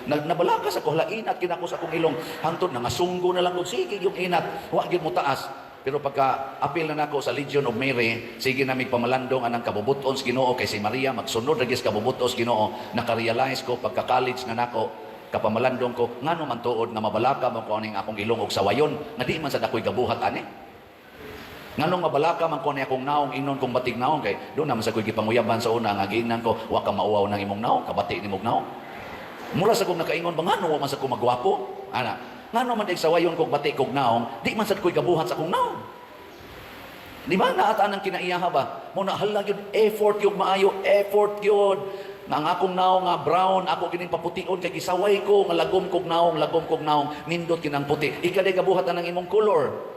Nabalaka sa ko, inat, kinako sa kong ilong. Hantod, nangasunggo na lang, sige yung inat, huwag yun mo taas. Pero pagka apil na nako sa Legion of Mary, sige na may pamalandong anang kabubuton sa Ginoo kay si Maria, magsunod lagi sa kabubuton sa Ginoo, nakarealize ko pagka-college na nako, kapamalandong ko, ngano man tuod na mabalaka mo ko aning akong ilong og sawayon, nga di man sa dakoy gabuhat ani. Nganong mabalaka man ko ni akong naong ingnon kong batig naong kay doon naman sa ko'y gipanguyaban sa una nga giingnan ko wa ka mauwaw ng imong naong kabati ni mong naong. Mura sa kong nakaingon ba ngano wa man sa ko magwapo? Ana, ngano man dig sawayon kog bati kog naong, di man sa ko'y gabuhat sa kong naong. Di ba naataan ang kinaiyaha ba? Mo na hala gyud effort yung maayo, effort gyud. Nga ang akong naong nga brown, ako kining papution kay gisaway ko nga lagom kog naong, nindot kinang puti. Ika day gabuhat ang imong color.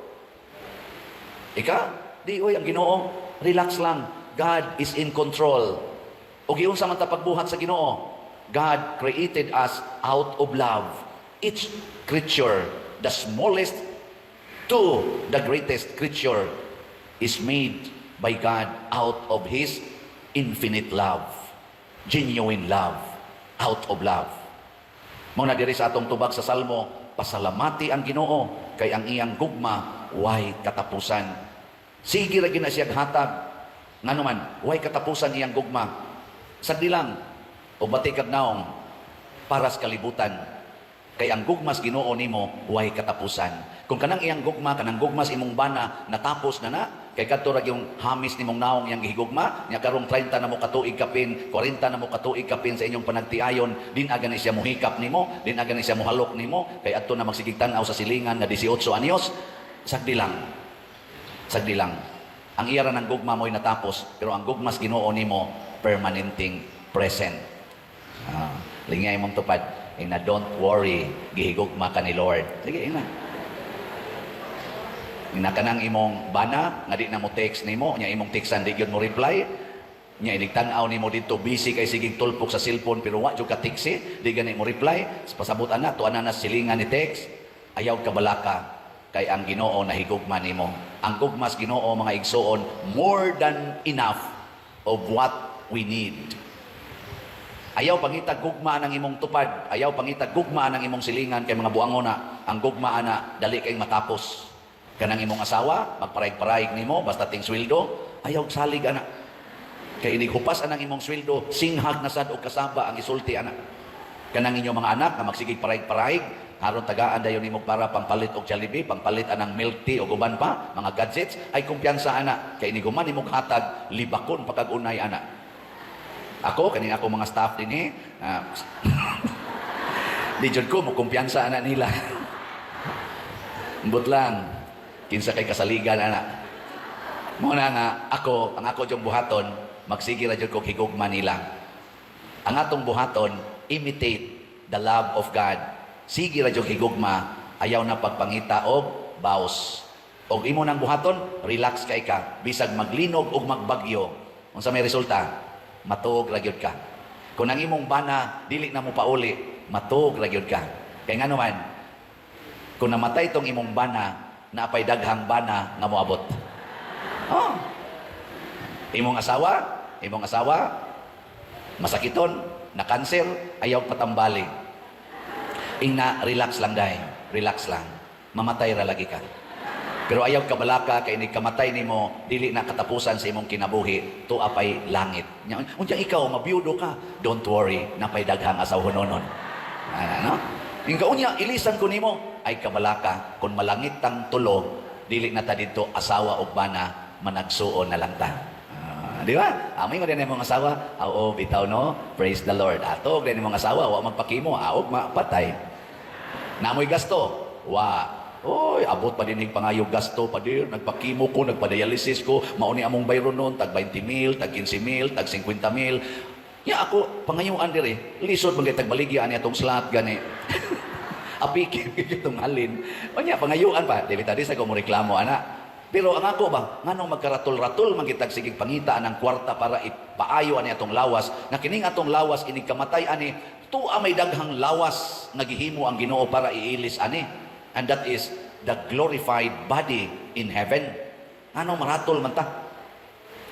Ika, di oy ang Ginoo, relax lang. God is in control. O giunsa man ta pagbuhat sa Ginoo? God created us out of love. Each creature, the smallest to the greatest creature, is made by God out of His infinite love. Genuine love. Out of love. Muna diri sa atong tubag sa Salmo, pasalamati ang Ginoo kay ang iyang gugma way katapusan. Sige ra gina siya hatag. Ngano man, way katapusan iyang gugma. Sagdi lang, o bati kag naong para sa kalibutan. Kay ang gugmas Ginoo nimo way katapusan. Kung kanang iyang gugma, kanang gugmas imong bana natapos na, kay kadto ra yung hamis nimong naong iyang gihigugma, nya karong 30 na mo katuig kapin, 40 na mo katuig kapin sa inyong panagtiayon, din aga ni siya mohikap nimo, din aga ni siya mohalok nimo, kay adto na magsigigtan-aw sa silingan nga 18 anyos. Sagdi lang. Ang iyara ng gugma mo'y natapos, pero ang gugmas Ginoo nimo permanenting present. Lingay mong tupad, na don't worry, gihigugma ka ni Lord. Sige, ina. Kanang imong bana, nga di na mo text nimo, nya imong textan di gyud mo reply, Nya inigtan-aw nimo dito busy kay sigig tulpok sa cellphone pero wa jud ka tiksi, di gani mo reply. Pasabot ana tuan na silingan ni text. Ayaw ka balaka kay ang Ginoo nahigugma nimo. Ang gugmas Ginoo mga igsoon more than enough of what we need. Ayaw pangitag gugma ng imong tupad, ayaw pangitag gugma ng imong silingan kay mga buangon na ang gugma ana dali kay matapos. Kanang imong asawa magparayg-parayg nimo basta ting sweldo, ayaw salig ana. Kay inighupas anang imong sweldo, singhag na sad og kasaba ang isulti ana. Kanang inyong mga anak na magsigig parayg-parayg, aron tagaan dayon nimo para pangpalit og Jollibee, pangpalit anang milk tea o uban pa, mga gadgets, ay kumpiyansa ana. Kay iniguman nimo hatag libakon pagkagunay ana. Ako, kaning ako mga staff din di jud ko mo kumpiyansa ana nila. Mbot lang, kinsa kay kasaligan ana. Muna nga ako, ang ako jung buhaton, magsige ra jud ko higugma nila. Ang atong buhaton, imitate the love of God. Sige ra jud higugma, ayaw na pagpangita og baos. Og imo nang buhaton, relax kay ka, bisag maglinog og magbagyo. Unsa may resulta? Matuog ra gyud ka. Kung ang imong bana dili na mo pauli, matuog ra gyud ka. Kay ngano man, kung namatay tong imong bana, naapay daghang bana nga moabot. Oh. Imong asawa, masakiton, na cancer, ayaw patambali. Ingna, relax lang dahi. Relax lang. Mamatay ra lagi ka. Pero ayaw kabalaka kay ni kamatay nimo dili na katapusan sa imong kinabuhi to apay langit. Unya ikaw mabiyudo ka, don't worry, napay daghang asawononon. Ano? Ingka unya ilisan ko nimo ay kabalaka kun malangit tang tulo dili na ta didto asawa ug bana managsuon na lang ta. Di ba? Amoy mo din ang mga asawa, oo, bitaw no, praise the Lord. Ato, din ang mga asawa, wa magpakimo, aog, mapatay. Namoy gasto, wa. Oy, abot pa din yung pangayog gasto pa din. Nagpakimo ko, nagpadialysis ko. Mauni among bayro noon, tag 20,000, tag 15,000, tag 50,000. Ya ako, pangayuan dire. Lisod magay tag baligyan niya tong slot gani. Apikin itong halin. O niya, pangayuan pa. Di ba sa ko mo reklamo, ana. Pero ang ako ba, nganong magkaratul-ratul magitag sigig pangita ng kwarta para ipaayo ani atong lawas. Na kining atong lawas inig kamatay ani, tuwa may daghang lawas nagihimo ang Ginoo para iilis ani. And that is the glorified body in heaven. Ano maratol man ta?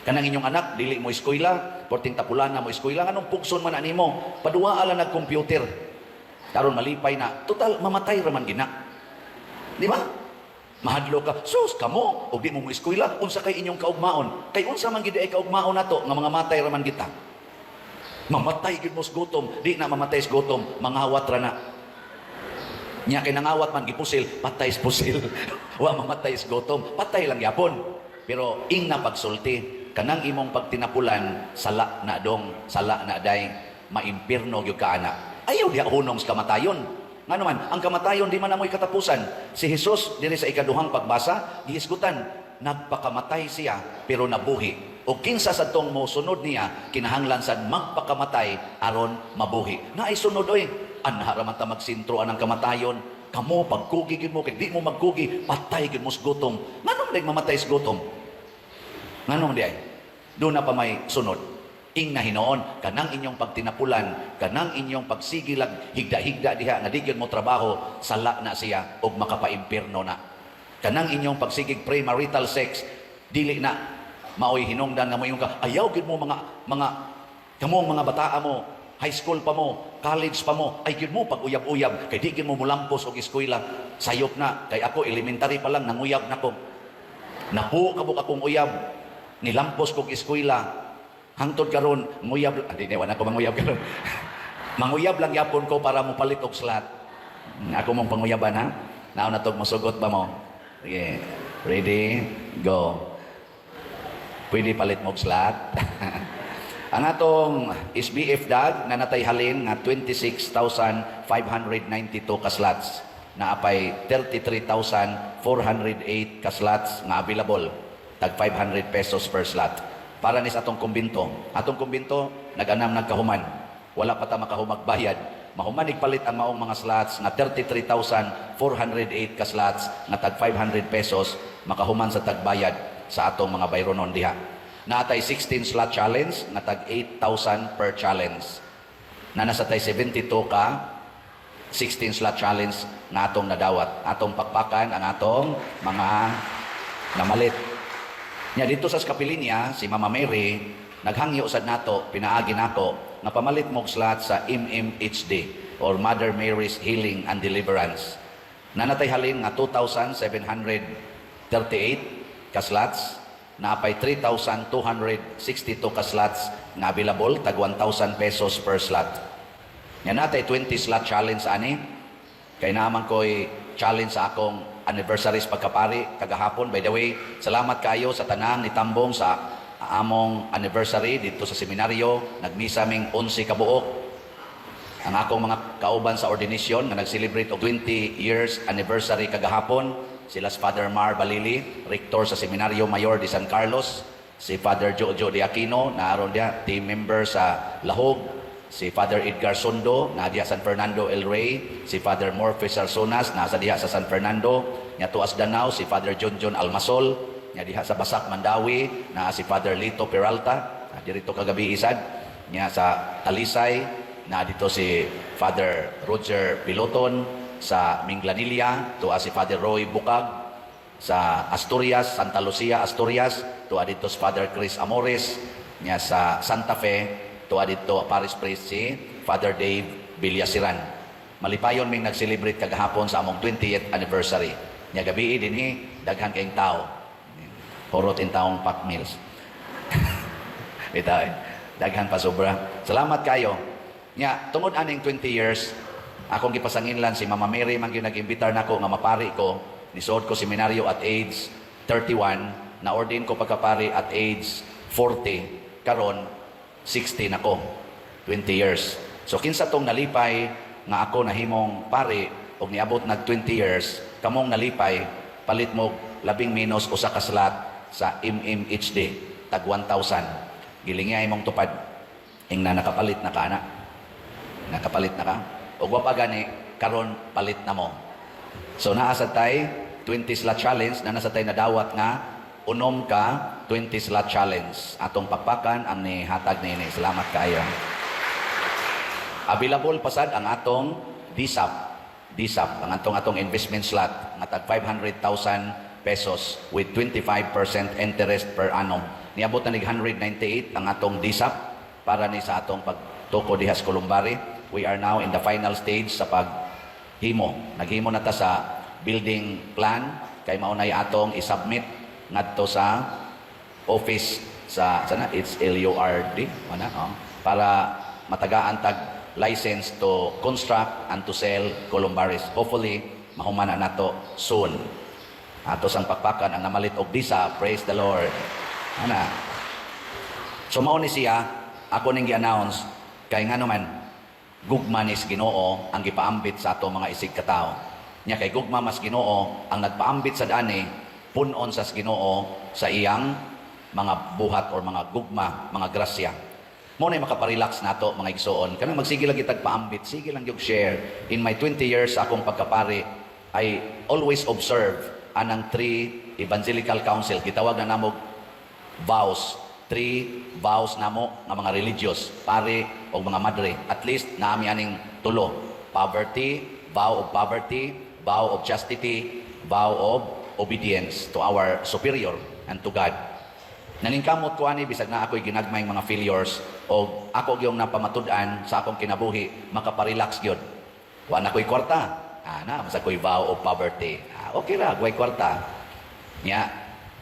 Kanang inyong anak, dili mo eskwela, porting tapulan na mo eskwela, anong pugson man animo? Paduwa ala nag-computer. Karon malipay na, total mamatay raman gina. Di ba? Mahadlo ka, sus kamo, o di mo mo eskwela, unsa kay inyong kaugmaon? Kay unsa man gid ay kaugmaon nato nga mga matay raman kita. Mamatay gid mo sa gutom, di na mamatay sa gutom, mangawat ra na. Nya kay nangawat man gipusil, patay sa pusil. Wa mamatay sa gutom, patay lang yapon. Pero ing na pagsulti, kanang imong pagtinapulan, sala na dong, sala na day, maimpirno gyud ka ana. Ayaw diha hunong sa kamatayon. Nga naman, ang kamatayon di man amoy katapusan. Si Jesus, diri sa ikaduhang pagbasa, gihisgutan, nagpakamatay siya, pero nabuhi. O kinsa sa tong mo sunod niya, kinahanglan sad magpakamatay, aron mabuhi. Na ay sunod oy, anharaman ta magsintro anang kamatayon, kamo pagkugi gid mo, kay di mo magkugi, patay gid mo sa gutom. Ngano man mamatay sa gutom? Ngano man di ay? Doon na pa may sunod. Ing na hinoon, kanang inyong pagtinapulan, kanang inyong pagsigilag, higda-higda diha, nga di gyud mo trabaho, sala na siya, og makapaimpirno na. Kanang inyong pagsigig premarital sex, dili na, maoy hinungdan nga mo yung ka, ayaw gyud mo kamong mga bataa mo, high school pa mo, college pa mo, ay gyud mo pag uyab-uyab, kay di gyud mo mulampos og eskwela, sayop na, kay ako elementary pa lang, nanguyab na ko. Napu kabuk akong uyab, nilampos kog eskwela, hangtod karon nguyab di na ko manguyab karon. Manguyab lang yapon ko para mo palit og slot. Ako mong panguyaban ha. Naon na tog masugot ba mo? Sige. Ready? Go. Pwede palit mo og slot. Ang atong SBF dag na natay halin nga 26,592 ka slots. Naapay 33,408 ka slots nga available. Tag 500 pesos per slot. Para ni sa atong kumbinto. Atong kumbinto, nag-anam nagkahuman. Wala pa ta makahumag bayad. Mahuman igpalit ang maong mga slots na 33,408 ka slots na tag 500 pesos makahuman sa tagbayad sa atong mga bayronon diha. Natay 16 slot challenge, nga tag 8,000 per challenge. Na nasa tay 72 ka, 16 slot challenge nga atong nadawat. Atong pakpakan ang atong mga namalit. Nya dito sa Skapilinya, si Mama Mary, naghangyo sad nato, pinaagi nako, nga pamalit mog slot sa MMHD or Mother Mary's Healing and Deliverance. Nanatay halin nga 2,738 ka slots, naapay 3,262 ka slots nga available, tag 1,000 pesos per slot. Yan natay 20 slot challenge ani. Kay naman ko'y challenge sa akong anniversaries pagkapari kagahapon. By the way, salamat kayo sa tanang nitambong sa among anniversary dito sa seminaryo. Nagmisa ming 11 kabuok. Ang akong mga kauban sa ordination na nag-celebrate og 20 years anniversary kagahapon, sila si Father Mar Balili, rector sa Seminaryo Mayor de San Carlos, si Father Jojo de Aquino, naaron dia, team member sa Lahog, si Father Edgar Sondo, na diha San Fernando El Rey, si Father Morphe Sarsonas, nasa diha sa San Fernando, nya tuas Danao, si Father John Almasol, nya diha sa Basak Mandawi, na si Father Lito Peralta, na dirito kagabi isad, nya sa Talisay, na dito si Father Roger Piloton, sa Minglanilla, tuwa si Father Roy Bukag, sa Asturias, Santa Lucia, Asturias, tuwa dito si Father Chris Amores, nya sa Santa Fe, tuwa dito Paris Priest si Father Dave Villasiran. Malipayon ming nag-celebrate kagahapon sa among 20th anniversary. Nya gabi dinhi daghan kayong tao. Horot in taong pack meals. Ito, daghan pa sobra. Salamat kayo. Nya tungod aning 20 years, akong gipasanginlan si Mama Mary man gyud nag-imbitar nako nga mapari ko. Nisuod ko seminaryo at age 31, na ordain ko pagkapari at age 40. Karon 16 ako, 20 years. So kinsa tong nalipay nga ako nahimong pari og niabot nag 20 years, kamong nalipay palit mo labing minus usa ka slot sa MMHD tag 1,000. Gilingya imong tupad ingna nakapalit na ka ana. Nakapalit na ka. Og wa pa gani karon palit na mo. So naa sa tay 20 slot challenge na nasa tay nadawat nga unom ka 20 slot challenge. Atong pakpakan ang ni hatag nini. Salamat kayo. Available pasad ang atong DSAP. DSAP, ang atong investment slot nga tag 500,000 pesos with 25% interest per annum. Niabot na nig 198 ang atong DSAP para ni sa atong pagtuko diha sa Columbari. We are now in the final stage sa paghimo. Naghimo na ta sa building plan kay maunay atong i-submit ngadto sa office sa sana it's LURD ana para matagaan tag license to construct and to sell columbaris. Hopefully mahuman na nato soon. Ato sang pakpakan ang namalit og DSAP. Praise the Lord. Ana. So mao ni siya ako ning gi-announce kay ngano man gugma ni Ginoo ang gipaambit sa ato mga isig katawo. Nya kay gugma mas Ginoo ang nagpaambit sa dani punon sa Ginoo sa iyang mga buhat or mga gugma, mga grasya. Mo na makaparelax nato mga igsoon. Kanang magsige lang kitag paambit, sige lang yung share. In my 20 years akong pagkapari, I always observe anang 3 evangelical council. Gitawag na namog vows. 3 vows namo nga mga religious, pare o mga madre. At least naami aning tulo. Poverty, vow of poverty, vow of chastity, vow of obedience to our superior and to God. Naningkamot ko ani bisag na ako'y ginagmayng mga failures o ako yung napamatud-an sa akong kinabuhi, makaparelax gyud. Wa na ko'y kwarta. Ana, masa ko'y vow of poverty. Okay ra, guway kwarta. Nya,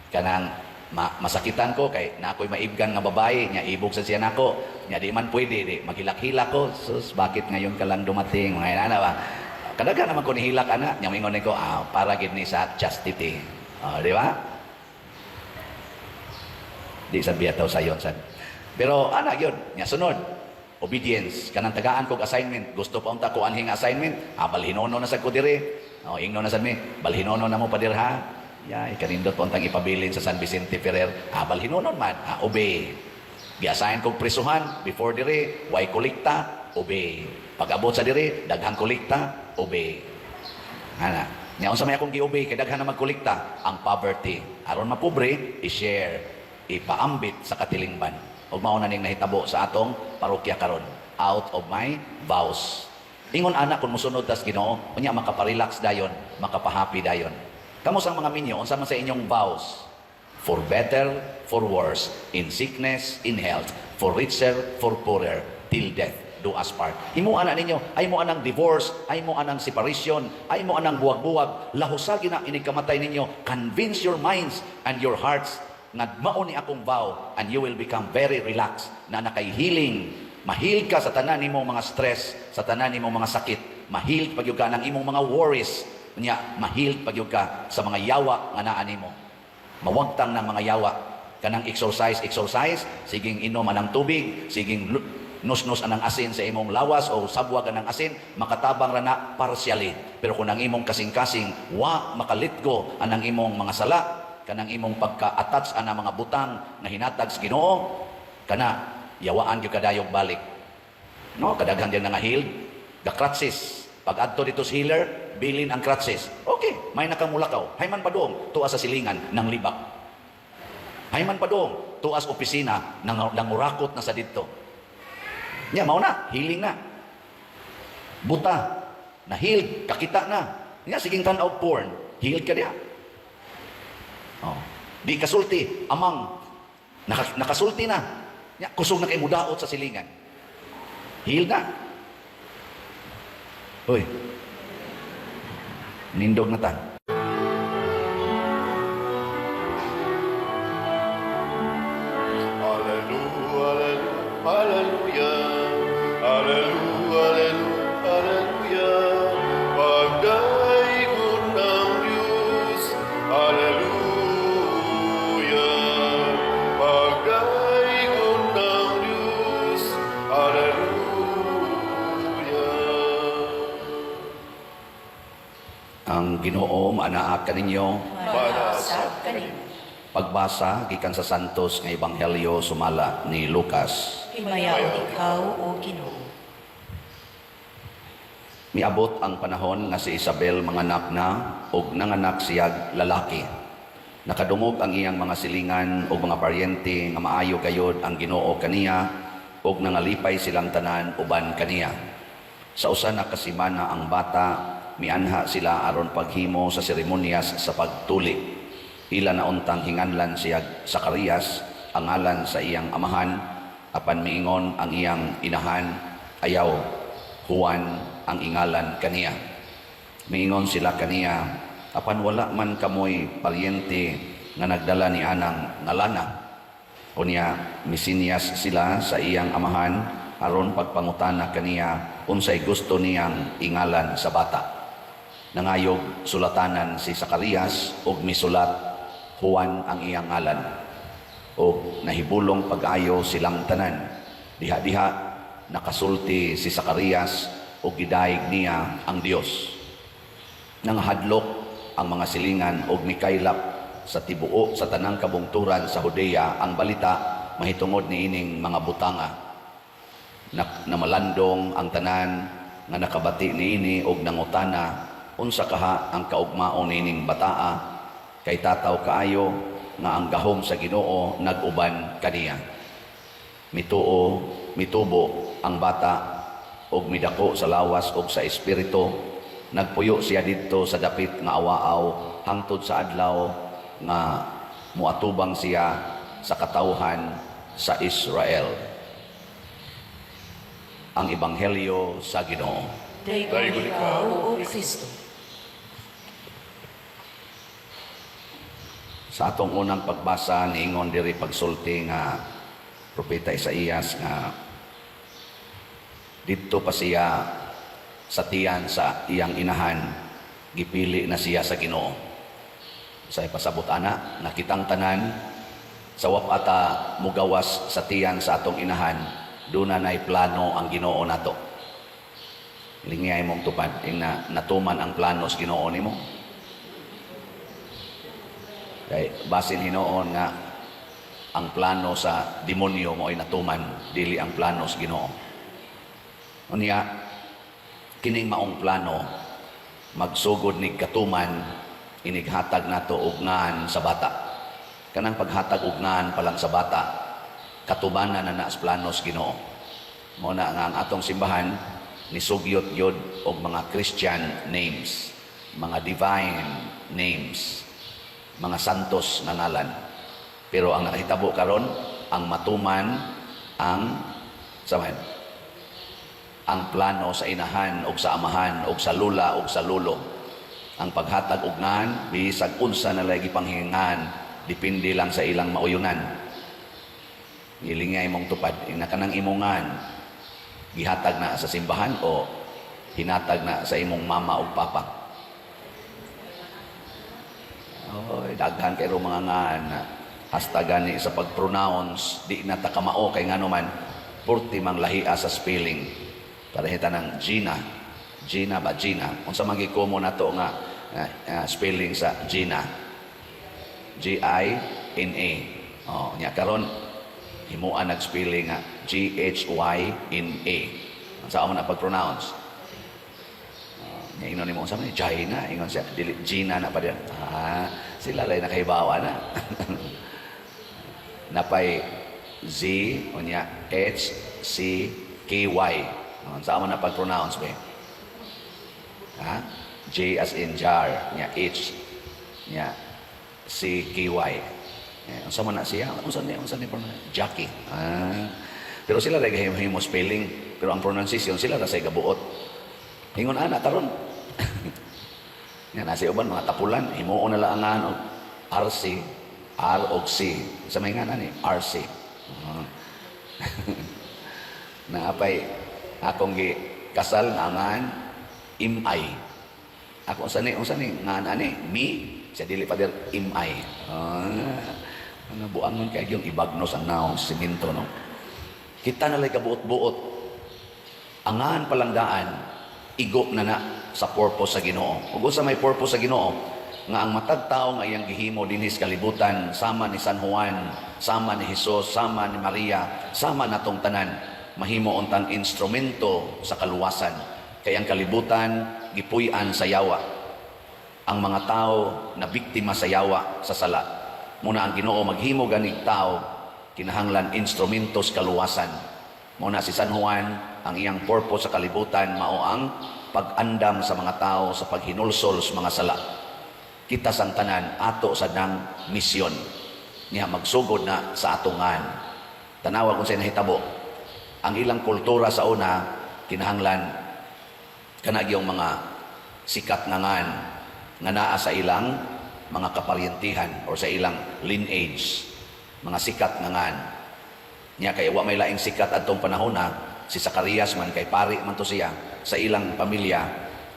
kanang masakitan ko kay na ako'y maibgan nga babae, nya ibog sa siya nako. Nya di man pwede, di maghilak-hilak ko. Sus, bakit ngayon ka lang dumating? Mga inana ba? Kadaga naman ko nihilak ana, nya mingon ko, para gid ni sa chastity. Di ba? Di sabiya taw sayon sad. Pero ana gyud, nya sunod. Obedience, kanang tagaan kog assignment. Gusto pa unta ko anhing assignment, balhinono na sad ko dire. Ingno na sad mi, balhinono na mo pa dir ha. Ya, ikanindot po untang ipabilin sa San Vicente Ferrer. Balhinono man, obey. Gi-assign kog prisuhan before dire, way kolekta, obey. Pag-abot sa dire, daghang kolekta, obey. Ana, nya unsa may akong gi-obey kay daghan na magkolekta ang poverty. Aron mapobre, i-share. ipaambit sa katilingban. Ug mao na ning nahitabo sa atong parokya karon, out of my vows. Ingon anak kung musunod tas Ginoo, unya makaparelax dayon, makapahappy dayon. Kamo sang mga minyo, unsa man sa inyong vows? For better, for worse, in sickness, in health, for richer, for poorer, till death do us part. Imo ana ninyo, ay mo anang divorce, ay mo anang separation, ay mo anang buwag-buwag, lahusagi na inigkamatay ninyo. Convince your minds and your hearts nga mao ni akong vow, and you will become very relaxed na nakay healing. Mahil ka sa tanan nimong mga stress, sa tanan nimong mga sakit. Mahil pagyud ka ng imong mga worries. Nya mahil pagyud ka sa mga yawa nga naa nimo. Mawagtang ng mga yawa. Kanang exercise, siging inom anang tubig, siging nus-nus anang asin sa imong lawas o sabwag anang asin, makatabang ra na partially. Pero kung ang imong kasing-kasing, wa makalitgo anang imong mga sala, kanang imong pagka-attach ana mga butang na hinatag sa Ginoo, kana yawaan gyud kadayog balik. No, kadaghan diyan nga healed, the crutches. Pag adto dito sa healer, bilin ang crutches. Okay, may nakamulakaw. Hayman pa doon, tuas sa silingan ng libak. Hayman pa doon, tuas opisina ng urakot na sa dito. Nya mao na, healing na. Buta, na healed, kakita na. Nya siging tan-aw porn, healed ka diya. Oh. Di kasulti, amang nakasulti na. Ya, kusog na kay mudaot sa silingan. Healed na. Hoy. Nindog na tan. Hallelujah, hallelujah, hallelujah, hallelujah. Pagdaigod ng Diyos, hallelujah. Pagdaigod ng Diyos, hallelujah. Ang Ginoo maanaa kaninyo. Manasab kanimo. Pagbasa gikan sa Santos nga Ebanghelyo sumala ni Lucas. Himayaw ikaw o Ginoo. Miabot ang panahon nga si Isabel manganak na ug nanganak siyag lalaki. Nakadungog ang iyang mga silingan ug mga paryente nga maayo gayod ang Ginoo kaniya ug nangalipay silang tanan uban kaniya. Sa usa na kasimana ang bata, mianha sila aron paghimo sa seremonyas sa pagtuli. Ila na untang hinganlan siya Zacarias, ang ngalan sa iyang amahan, apan miingon ang iyang inahan, ayaw, Juan ang ingalan kaniya. Miingon sila kaniya, apan wala man kamoy paryente nga nagdala ni anang ngalana. Unya, misinias sila sa iyang amahan, aron pagpangutana kaniya, unsay gusto niyang ingalan sa bata. Nangayog sulatanan si Zacarias, ug misulat, Juan ang iyang ngalan. O nahibulong pag-ayo silang tanan. Diha-diha nakasulti si Zacarias o gidaig niya ang Dios. Nang hadlok ang mga silingan o mikaylap sa tibuo sa tanang kabungturan sa Judea ang balita mahitungod ni ining mga butanga. Na malandong ang tanan nga nakabati niini og nangutana unsa kaha ang kaugmaon nining bataa kay tataw kaayo nga ang gahom sa Ginoo nag-uban kaniya. Mitubo ang bata og midako sa lawas og sa espiritu. Nagpuyo siya didto sa dapit nga awaaw hangtod sa adlaw nga muatubang siya sa katawhan sa Israel. Ang Ebanghelyo sa Ginoo. Daigod ikaw o Kristo. Sa atong unang pagbasa, niingon diri pagsulti nga Propeta Isaías nga dito pa siya sa tiyan sa iyang inahan, gipili na siya sa Ginoo. Sa pasabot ana, nakitang tanan, sa wapata mugawas sa tiyan sa atong inahan, doon na plano ang Ginoo nato. Lingiyay mong tupad, na natuman ang plano sa Ginoo nimo. Kay basin hinoon nga ang plano sa demonyo mo ay natuman, dili ang plano sa Ginoo. Unya, kining maong plano magsugod ni katuman inighatag nato og ngan sa bata. kanang paghatag og ngan pa lang sa bata katubanan na sa planos Ginoo. Mao na nga ang atong simbahan nisugyot yod og mga Christian names, mga divine names, mga santos nga ngalan. Pero ang nakahitabo karon ang matuman ang saman ang plano sa inahan og sa amahan og sa lula og sa lulo. Ang paghatag og ngan bisag unsa na lagi panghingan depende lang sa ilang mauyunan. Gilingay mong tupad ina kanang imongan gihatag na sa simbahan o hinatag na sa imong mama o papa. Oy, daghan kay mga ngan hasta gani sa pag-pronounce di na ta kamao kay ngano man purti mang lahia sa spelling. Parehita ng Gina ba Gina? Unsa man gikomo nato nga spelling sa Gina? G-I-N-A. Oh, nya karon himuan nag-spelling nga G-H-Y-N-A. Sa amo na pag-pronounce. Nya ingon nimo unsa man Gina, ingon siya dili Gina na pa diyan. Sila lay nakahibawa na. Napay Z unya H C K Y. Sa amo na pag-pronounce be. J as in jar, nya H nya C K Y. Unsa man na siya? Unsa ni Jackie. Pero sila lagi himo spelling, pero ang pronunciation sila ra say gabuot. Ingon ana karon. Nga nasi uban mga tapulan, himuon na laangan og RC, R og C. Sa may nga ni RC. Naapay akong gi kasal nga ngan imay. Ako unsa ni ngan ani mi siya dili pa der imay. Ano buangon kay yung ibagnos ang naong simento no. Kita na lay kabuot-buot. Angan palangdaan igo na sa purpose sa Ginoo. Ug sa may purpose sa Ginoo nga ang matag tawo nga iyang gihimo dinhi sa kalibutan sama ni San Juan, sama ni Hesus, sama ni Maria, sama natong tanan mahimo untang instrumento sa kaluwasan. Kay ang kalibutan gipuy-an sa yawa. Ang mga tao na biktima sa yawa sa sala. Muna ang Ginoo maghimo ganig tao kinahanglan instrumentos kaluwasan. Muna si San Juan ang iyang purpose sa kalibutan mao ang pag-andam sa mga tao sa paghinulsol sa mga sala. Kita sang tanan ato sa nang misyon. Niya magsugod na sa atungan. Tanawa kung sa nahitabo. Ang ilang kultura sa una kinahanglan kana gyung mga sikat nga ngan nga naa sa ilang mga kaparyentihan or sa ilang lineage, mga sikat nga ngan. Nya kay wa may laing sikat adtong panahon na si Zacarias man kay pari man to siya sa ilang pamilya.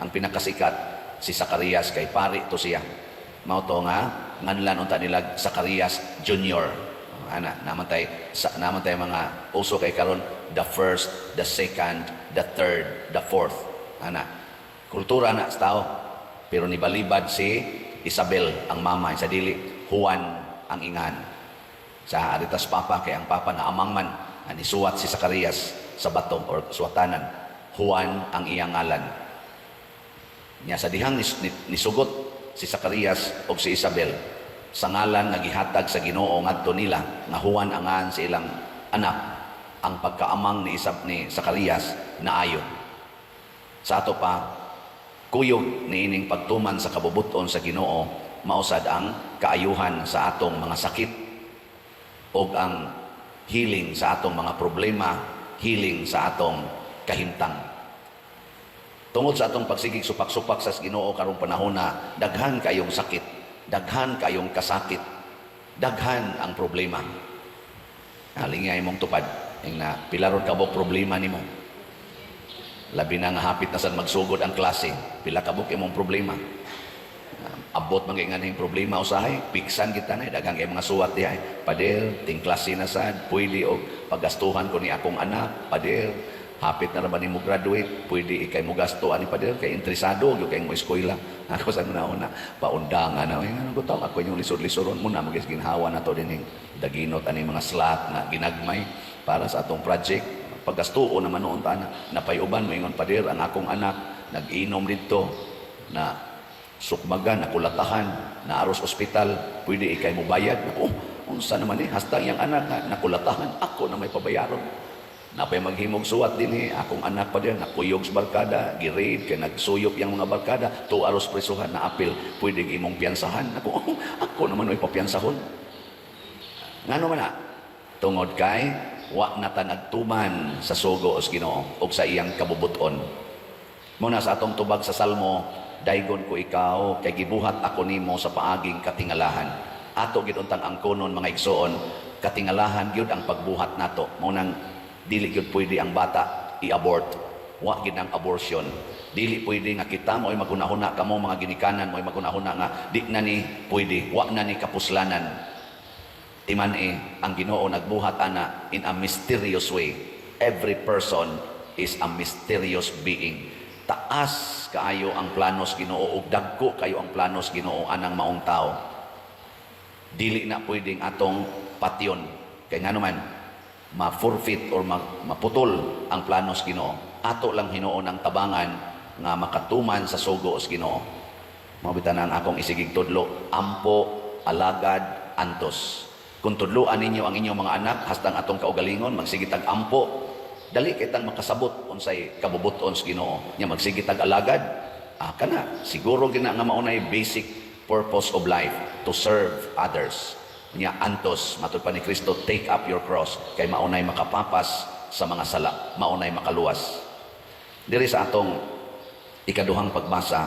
Ang pinakasikat si Zacarias kay pari to siya. Mao to nga nganlan unta nila Zacarias Junior. Naman tay mga uso kay karon the first, the second, the third, the fourth. Kultura na sa tao. Pero nibalibad si Isabel ang mama sa dili Juan ang ingan. Sa aritas papa kay ang papa na amang man nisuwat si Zacarias sa batong or suwatanan. Juan ang iyang ngalan. Nya sa dihang nisugot si Zacarias o si Isabel sa ngalan nga gihatag sa Ginoo ngadto nila nga Juan ang ngan sa ilang anak, ang pagkaamang ni Zacarias naayo. Sa ato pa kuyog niining pagtuman sa kabubuton sa Ginoo mausad ang kaayuhan sa atong mga sakit o ang healing sa atong mga problema, healing sa atong kahimtang. Tungod sa atong pagsigig supak-supak sa Ginoo karong panahon na daghan kayong sakit, daghan kayong kasakit, daghan ang problema. Halingay mong tupad na pilaron kabok problema nimo. Labi na nga hapit na sad magsugod ang klase, pila kabuk imong problema. Abot man kay nganing problema usahay, piksan kita na daghang kay mga suwat diay. Pader, ting klase na sad, pwede og paggastuhan ko ni akong anak, pader. Hapit na raman nimo graduate, pwede ikay mo gasto ani pader kay interesado gyud kay mo eskwela. Ako sa una paundangan na ano ko taw ako yung lisod-lisoron muna magisginhawa na to dining daginot ani mga slot na ginagmay para sa atong project. Paggastuo naman noon ta na napayuban moingon pader ang akong anak nag-inom dito na Sukmagan, nakulatahan, naaros ospital, pwede ikay mo bayad. Naku, unsa naman hasta yang anak na nakulatahan, ako na may pabayaron. Napay maghimog suwat din akong anak pa din, nakuyog sa barkada, girade, kay nagsuyop yung mga barkada, 2 aros presuhan na apil, pwede imong piyansahan. Ako naman may papiyansahon. Nga naman na, tungod kay, wa na tanagtuman sa sugo os Ginoo o sa iyang kabubuton. Muna sa atong tubag sa Salmo, daygon ko ikaw, kay gibuhat ako nimo sa paaging katingalahan. Ato gid untang angkonon mga igsoon, katingalahan gyud ang pagbuhat nato. Munang dili gyud pwede ang bata i-abort. Wa gid ang abortion. Dili pwede nga kita mo ay magunahuna kamo mga ginikanan mo ay magunahuna nga di na ni pwede, wa na ni kapuslanan. Timan ang Ginoo nagbuhat ana in a mysterious way. Every person is a mysterious being. Taas kaayo ang planos Ginoo ug dagko kayo ang planos Ginoo anang maong tao. Dili na pwedeng atong patyon. Kay nga naman ma-forfeit or maputol ang planos Ginoo. Ato lang hinuon ang tabangan nga makatuman sa sugo sa Ginoo. Mabitan ang akong isigig tudlo, ampo, alagad, antos. Kung tudloan ninyo ang inyong mga anak hastang atong kaugalingon, magsigit ag ampo, dali kitang makasabot unsay kabubuton sa Ginoo. Nya magsigit ag alagad, kana siguro gina nga maunay basic purpose of life to serve others. Nya antos matud pa ni Kristo, take up your cross kay maunay makapapas sa mga sala, maunay makaluwas. Diri sa atong ikaduhang pagbasa,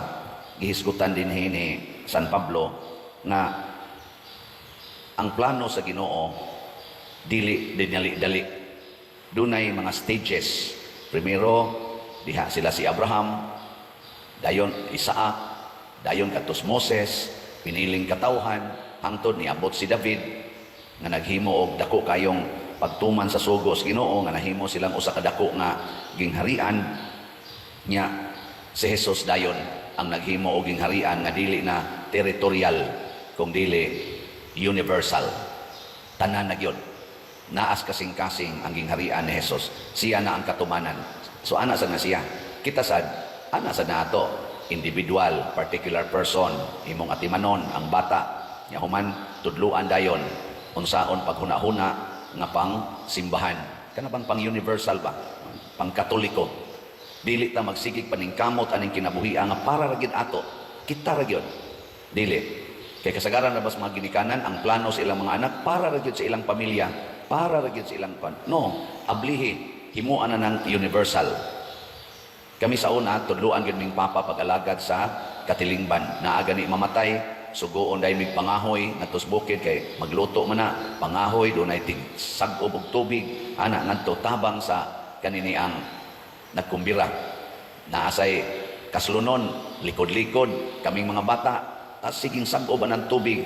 gihisgutan din ni San Pablo nga ang plano sa Ginoo dili dinali-dali. Dunay mga stages. Primero, diha sila si Abraham, dayon Isaac, dayon katus Moses, piniling katawhan, hangtod niabot si David, nga naghimo og dako kayong pagtuman sa sugo sa Ginoo, nga nahimo silang usa ka dako nga gingharian nya. Si Jesus dayon ang naghimo og gingharian nga dili na territorial, kung dili universal. Tanan na gyud. Naas kasing-kasing ang gingharian ni Jesus. Siya na ang katumanan. So ana sa na siya. Kita sad, ana sa nato, individual, particular person, imong atimanon ang bata, nya human tudluan dayon unsaon paghuna-huna nga pang simbahan. Kana bang pang universal ba? Pang katoliko. Dili ta magsigig paningkamot aning kinabuhi nga para ra gyud ato. Kita ra gyud. Dili. Kay kasagaran na bas mga ginikanan, ang plano sa ilang mga anak para ra gyud sa ilang pamilya, para ra gyud sa ilang no, ablihi, himuan na ng universal. Kami sa una, tudluan gyud ming papa pag-alagad sa katilingban. Naaga ni mamatay, sugoon dahil mig pangahoy, natos bukid kay magluto man na, pangahoy, dunay tig sagob og tubig, ana ngadto tabang sa kanini ang nagkumbira. Naasay kaslunon, likod-likod, kaming mga bata, siging sagob ng tubig.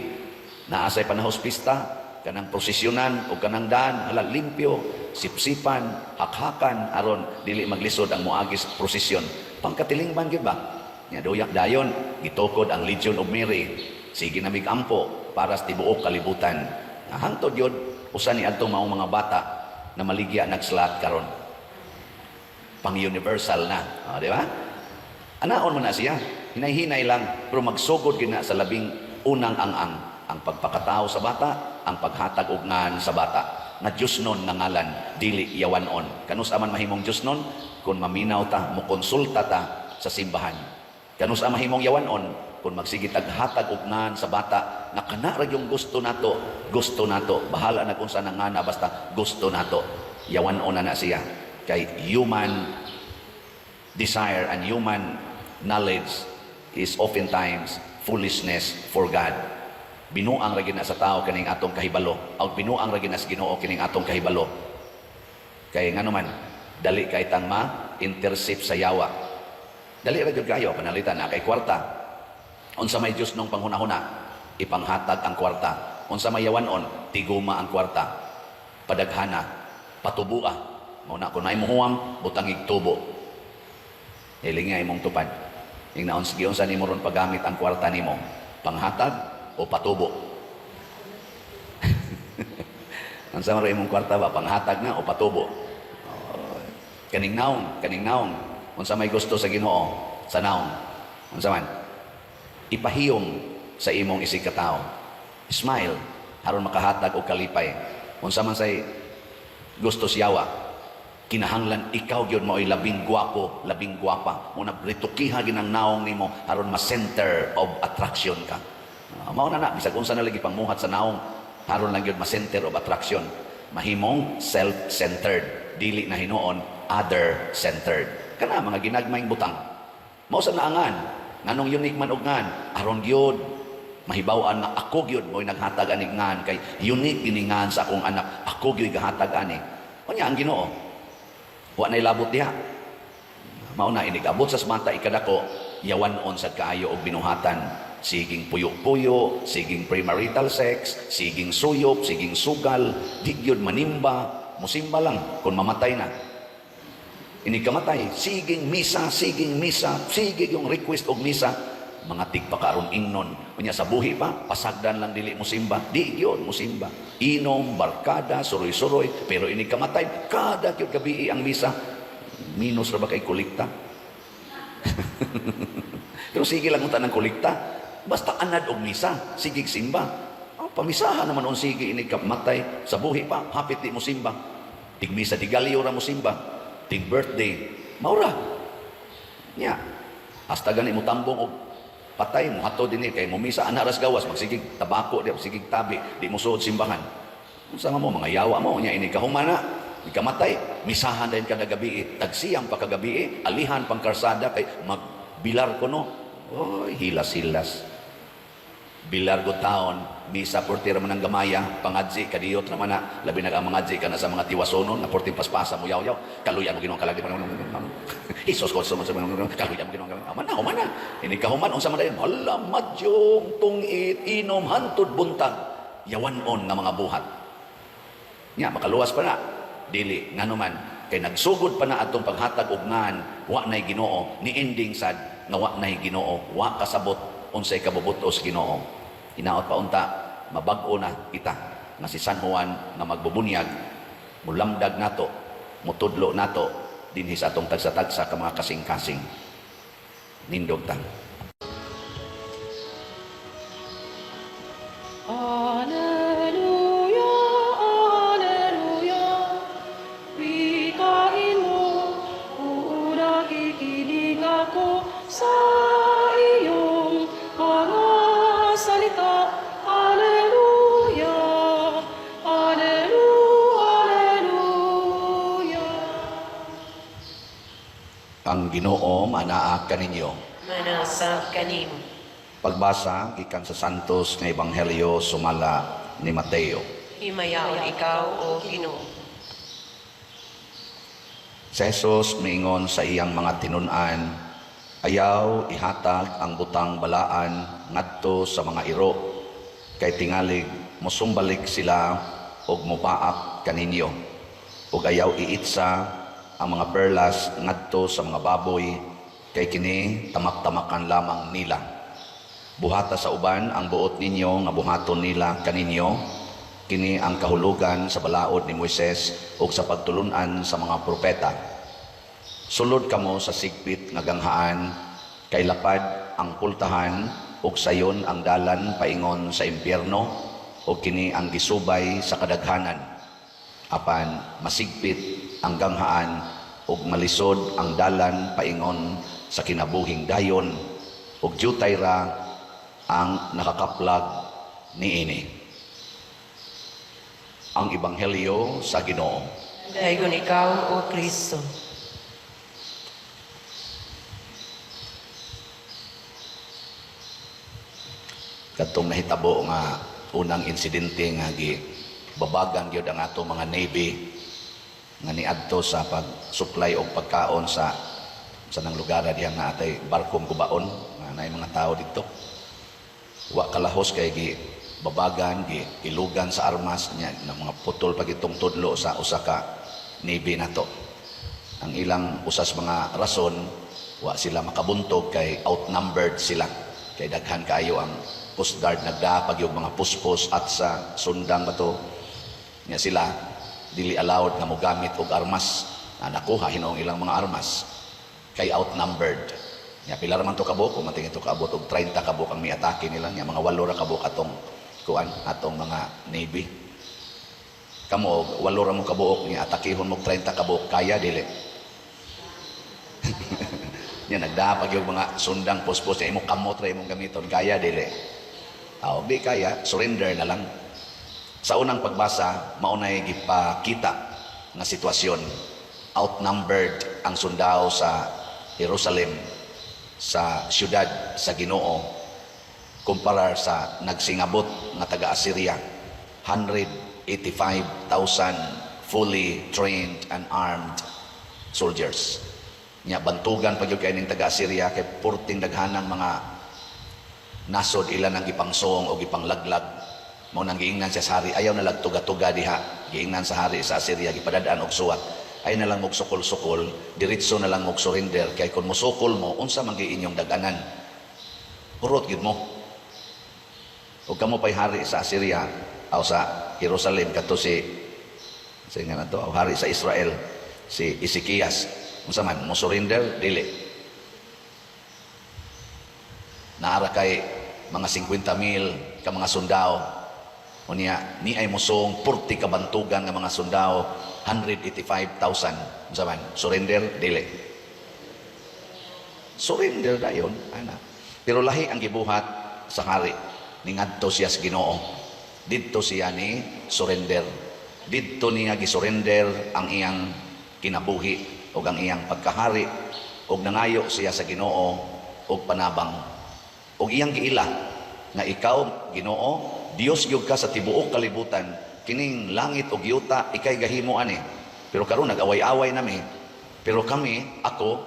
Naasay panahospista, kanang prosesyonan o kanang daan, hala limpyo, sipsipan, hakhakan, aron dili maglisod ang muagis prosesyon. Pangkatilingban gyud ba? Nya doyak dayon, gitukod ang Legion of Mary. Sige na migampo para sa tibuok kalibutan. Hangtod yun, usa ni adtong maong mga bata na maligya nagslat karon. Pang-universal na. Di ba? Anaon man na siya. Hinay-hinay lang, pero magsugod gina sa labing unang ang pagpakatao sa bata, ang paghatag og ngan sa bata. Nga Diyos nun nga ngalan, dili yawanon. Kanus aman mahimong Diyos nun, kung maminaw ta, mukonsulta ta sa simbahan. Kanus aman mahimong yawanon, kung magsigit hatag og ngan sa bata, na kana ra yung gusto nato, bahala na kung saan nga na, basta gusto nato. Yawanon na siya. Kay human desire and human knowledge is oftentimes foolishness for God. Binuang ra gid na sa tao kaning atong kahibalo, o binuang ra gid na sa Ginoo kining atong kahibalo. Kay ngano man dali kay tang ma-intercept sa yawa. Dali ra gyud kayo panalitan na kay kwarta. Unsa may Dios nung panghuna-huna, ipanghatag ang kwarta. Unsa may yawanon, tiguma ang kwarta. Padaghana, patubua. Mao na kun may muhuam, butangig tubo. Ilingay imong tupad. Ing naon sige unsa nimo ron paggamit ang kwarta nimo? Panghatag o patubo? Ang sama imong kwarta ba, panghatag na o patubo? Kaning naong. Unsa may gusto sa Ginoo? Sa naong. Unsa man? ipahiyom sa imong isig ka tao. Smile aron makahatag og kalipay. Unsa man say gusto siyawa, kinahanglan ikaw gyud mao'y labing gwapo, labing gwapa. Muna ritukiha ginang naong nimo aron ma-center of attraction ka. Mao na bisag unsa na lagi pangmuhat sa naong aron lang gyud ma-center of attraction. Mahimong self-centered, dili na hinuon other-centered. Kana mga ginagmayng butang. Mao sa naangan, nganong unique man og ngan, aron gyud mahibaw-an na ako gyud mo'y naghatag ani ngan kay unique giningan sa akong anak. Ako gyud gahatag ani. Unya ang Ginoo. Wa nay labot diha. Mao na inigabot sa semanta ikadako, yawanon sad kaayo og binuhatan. Siging puyo-puyo, siging premarital sex, siging suyop, siging sugal, di gyud manimba, musimba lang kung mamatay na. Ini kamatay, siging misa, sige yung request og misa, mga tigpakaron ingnon. Unya sa buhi pa, pasagdan lang dili musimba, di gyud musimba. Inom, barkada, suroy-suroy, pero ini kamatay, kada gyud gabi ang misa. Minus ra ba kay kolekta? Pero sige lang unta ng kolekta. Basta anad og misa, sigig simba. Pamisahan naman on sige ini kamatay, sa buhi pa, hapit di mo simba. Tig misa di galyo ra mo simba. Tig birthday, maura. Nya, hasta gani mo tambong og patay mo hato dinhi kay mo misa anaras gawas magsigig tabako di sigig tabi di mo suod simbahan. Unsa mo mga yawa mo nya ini kahumana, di kamatay, misahan din kada gabi, tagsiyang pa kagabi, alihan pang karsada kay magbilar ko no. Oy, hilas-hilas. Bilar go taon, misa portira man ang gamaya, pangadzi, kadiyot naman na, labi ang mangadzi ka na sa mga tiwasonon, na porting paspasa mo yaw-yaw, kaluyan mo ginong kalagi, Isos ko sa mga, kaluyan mo ginong kalagi, aman na, ini kahuman, unsa man dayon, hala, madyong, tungit, inom, hantod, buntag, yawanon nga mga buhat. Nya, makaluwas pa na, dili, nga naman, kay nagsugod pa na atong paghatag og ngan, wa na'y Ginoo, ni ending sad, nga wa na'y Ginoo, wa kasabot, unsay kabubutos Ginoo. Hinaot pa unta, mabag-o na kita nga si San Juan nga magbubunyag, mulamdag nato, mutudlo nato dinhi sa atong tagsa-tagsa ka mga kasing-kasing. Nindog ta. Alleluia, alleluia, wikain mo, nakikinig ako sa iyong mga salita. Alleluia, alleluia, alleluia. Ang Ginoo manaa kaninyo. Manasa kanimo. Pagbasa gikan sa Santos nga Ebanghelyo sumala ni Mateo. Himayaon ikaw, O Ginoo. Si Jesus miingon sa iyang mga tinun-an, ayaw ihatag ang butang balaan ngadto sa mga iro, kay tingalig mosumbalik sila og mopaak kaninyo, ug ayaw iitsa ang mga perlas ngadto sa mga baboy, kay kini tamak-tamakan lamang nila. Buhata sa uban ang buot ninyo nga buhaton nila kaninyo, kini ang kahulugan sa balaod ni Moises ug sa pagtulunan sa mga propeta. Sulod kamo sa sigpit nga ganghaan, kay lapad ang pultahan ug sayon ang dalan paingon sa impyerno, ug kini ang gisubay sa kadaghanan. Apan masigpit ang ganghaan ug malisod ang dalan paingon sa kinabuhing dayon, ug diutay ra ang nakakaplag niini. Ang Ebanghelyo sa Ginoo. Dayon ikaw, O Kristo. Katong nahitabo nga unang insidente nga babagan gyud ang ato mga Navy nga niadto sa pag-supply og pagkaon sa nang lugar diha nga atay barkong kubaon nga nay mga tao dito. Wa kalahos kay babagan ilugan sa armas niya ng mga putol pag itong tudlo sa usa ka Navy nato. Ang ilang usas mga rason wa sila makabuntog kay outnumbered sila, kay daghan kaayo ang Coast Guard nagdapag yung mga puspos at sa sundang bato niya sila dili allowed nga mogamit og armas na nakuha hinoong ilang mga armas kay outnumbered. Ya pila raman to kabuk, kung matingin to kaabot og 30 kabuk ang miatake nila nya mga 8 ra kabuk atong kuan atong mga navy. Kamo 8 ra mo kabuok nya atakihon mo 30 kabuk kaya dili. Nya nagdapag yung mga sundang puspos nya imo kamot ra imong gamiton kaya dili. Aw di kaya surrender na lang. Sa unang pagbasa maunay gipakita nga sitwasyon, outnumbered ang sundao sa Jerusalem, sa syudad sa Ginoo kumpara sa nagsingabot nga taga-Assyria. 185,000 fully trained and armed soldiers. Nya bantugan pa gyud kay ning taga-Assyria kay purting daghanang mga nasod ilan ang gipangsong o gipanglaglag. Mao nang giingnan siya sa hari, ayaw na lagtuga-tuga diha. Giingnan sa hari sa Assyria gipadadaan og suwat. Ay na lang mogsukol-sukol, diretso na lang mog-surrender kay kun mosukol mo unsa man gyud inyong daganan. Purot gid mo. Ug kamo pay hari sa Assyria o sa Jerusalem kadto si nga nato hari sa Israel si Ezekias. Unsa man mo surrender dili. Naara kay mga 50,000 ka mga sundao. Unya ni ay mosong 40 ka bantugan nga mga sundao, 185,000. Unsa man surrender dili. Surrender dayon ana. Pero lahi ang gibuhat sa hari ni ngadto siya sa Ginoo. Didto siya ni surrender. Didto niya gisurrender ang iyang kinabuhi o ang iyang pagkahari o nangayo siya sa Ginoo o panabang o iyang giila nga ikaw Ginoo Dios gyud ka sa tibuok kalibutan, kining langit o yuta ikay gahimo ani. Pero karon nag-away-away nami. Pero kami, ako,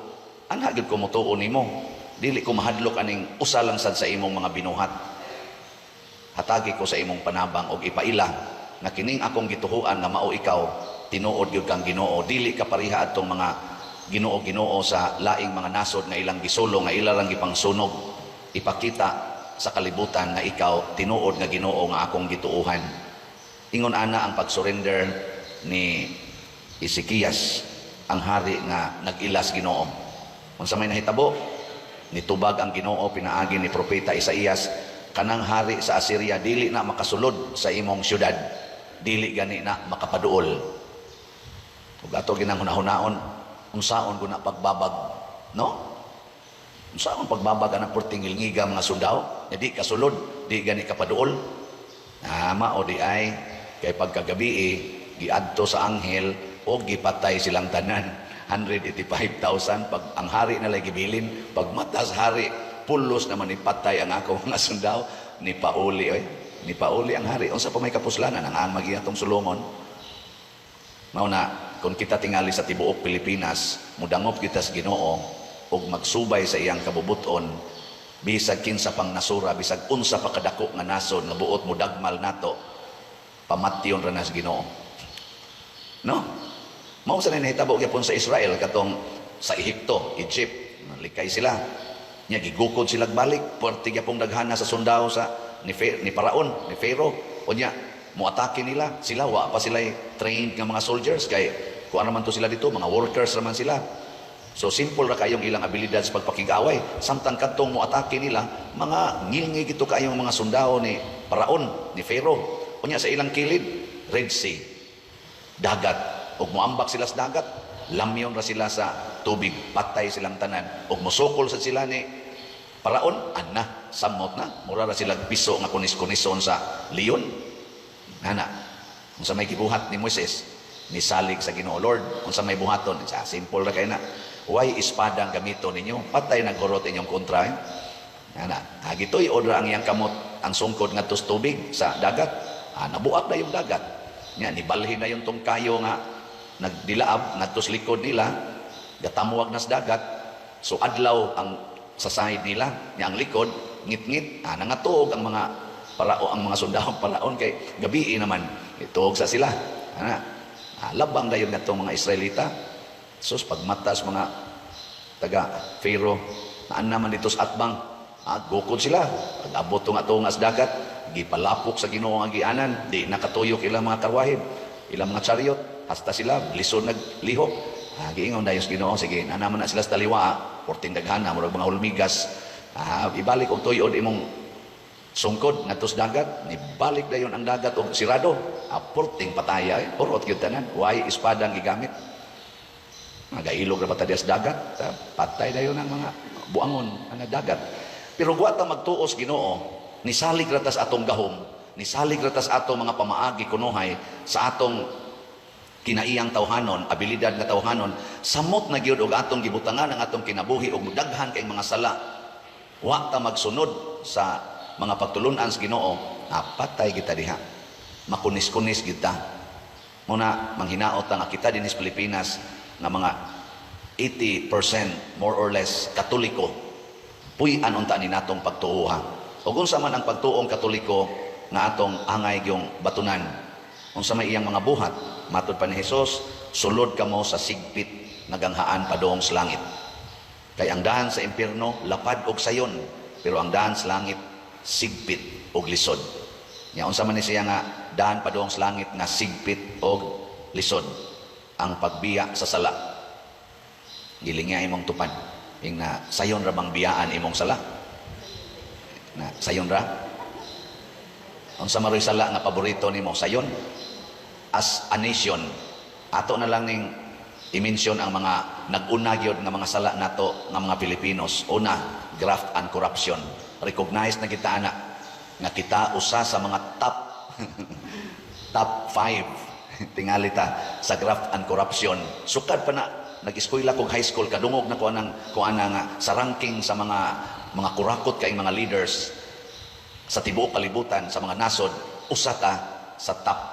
anha gyud ko motuo nimo. Dili ko mahadlok aning usa lang sad sa imong mga binuhat. Hatagi ko sa imong panabang og ipaila nga kining akong gituhuan nga mao ikaw, tinuod gyud kang Ginoo. Dili ka pareha adtong mga Ginoo-Ginoo sa laing mga nasod nga ilang gisulo nga ilang gipangsunog. Ipakita sa kalibutan nga ikaw tinuod nga Ginoo nga akong gituuhan. Ingon ana ang pagsurrender ni Ezekias, ang hari nga nag-ilas Ginoo. Unsa may nahitabo? Nitubag ang Ginoo pinaagi ni propeta Isaías, kanang hari sa Assyria dili na makasulod sa imong syudad, dili gani na makapaduol. Ug ato ginang hunahunaon, unsaon guna pagbabag, no? Unsaon pagbabag ang portingilngiga mga sundao? Di kasulod, di gani kapaduol. Mao di ay kay pagkagabi giadto sa anghel o gipatay silang tanan. 185,000 pag ang hari na lagi gibilin, pag matas hari pulos naman ipatay ang ako mga sundao ni pauli ni pauli ang hari. Unsa pa may kapuslanan ang magiatong Solomon? Mao na kung kita tingali sa tibuok Pilipinas, mudangop kita sa Ginoo ug magsubay sa iyang kabubuton, bisag kinsa pang nasura, bisag unsa pa kadako nga nasod nga buot mo dagmal nato, pamatyon ra na sa Ginoo. No? Mao sa nahitabo gyapon sa Israel katong sa Ehipto, Egypt, nalikay sila. Nya gigukod sila balik, puwerte gyapong daghana sa sundao sa ni Paraon, ni Pharaoh. Unya moatake nila, sila wa pa sila trained nga mga soldiers kay kung ano man to sila dito, mga workers naman sila. So simple ra kayong ilang abilidad sa pagpakig-away. Samtang kadtong moatake nila, mga ngilngi gito kayong mga sundao ni Paraon, ni Pharaoh. Unya sa ilang kilid, Red Sea, dagat. Ug moambak sila sa dagat, lamyon ra sila sa tubig, patay silang tanan. Ug mosukol sa sila ni Paraon, ana, samot na. Mura ra sila piso nga kunis-kunison sa leon. Ana, unsa may gibuhat ni Moises, ni salig sa Ginoo, Lord, unsa may buhaton? Simple ra kay na. Why espada ang gamito ninyo? Patay na gorot inyong kontra. Ana, gitoy odra ang iyang kamot, ang sungkod ngadto sa tubig sa dagat. Nabuak na yung dagat. Nya nibalhin na yung tungkayo nga nagdilaab ngadto sa likod nila, gatamuwag na sa dagat. So adlaw ang sa side nila, nya ang likod ngit-ngit. Nangatuog ang mga ang mga sundahong Paraon kay gabi naman ituog sa sila. Labang dayon ngadtong mga Israelita. Sus pagmatas mga taga Pharaoh naan naman dito sa atbang, gukod sila. Pag-abot nga sa dagat, gipalapok sa Ginoo nga gianan, di nakatuyok ilang mga karwahid, ilang mga chariot, hasta sila lisod naglihok. Giingon dayos Ginoo, sige, naman na sila sa taliwa, porting daghana, murag mga hulmigas. Ibalik og tuyod imong sungkod ngadto sa dagat, nibalik dayon ang dagat og sirado. Porting pataya, purot gyud tanan. Way espadang gigamit. Magailog ra patay sa dagat, patay dayon ang mga buangon ang dagat. Pero wa ta magtuos Ginoo, nisalig ra ta sa atong gahom, nisalig ra ta sa atong mga pamaagi kunuhay sa atong kinaiyang tawhanon, abilidad nga tawhanon, samot na gyud og atong gibutangan ang atong kinabuhi og mudaghan kay mga sala. Wa ta magsunod sa mga pagtulunan sa Ginoo, patay kita diha. Makunis-kunis kita. Muna manghinaot nga kita dinhi sa Pilipinas nga mga 80% more or less Katoliko. Puy-an unta ni natong pagtuuha. Ug unsa man ang pagtuong Katoliko nga atong angay gyung batunan. Unsa may iyang mga buhat, matud pa ni Hesus, sulod kamo sa sigpit naganghaan padong sa langit. Kay ang dahan sa impierno lapad og sayon, pero ang dahan sa langit sigpit og lisod. Nya unsa man ni siya nga dahan padong sa langit nga sigpit og lisod, ang pagbiya sa sala. Gilinga imong tupad, ing na sayon ra bang biyaan imong sala? Na sayon ra? Unsa maroy sala nga paborito nimo sayon? As a nation, ato na lang ning i-mention ang mga nag-una gyud nga mga sala nato nga mga Pilipinos. Una, graft and corruption. Recognize na kita ana nga kita usa sa mga top 5 tingali ta sa graft and corruption. Sukad pa na nag-eskwela kog high school, kadungog na ko ana nga sa ranking sa mga kurakot kay mga leaders sa tibuok kalibutan sa mga nasod, usa ta sa top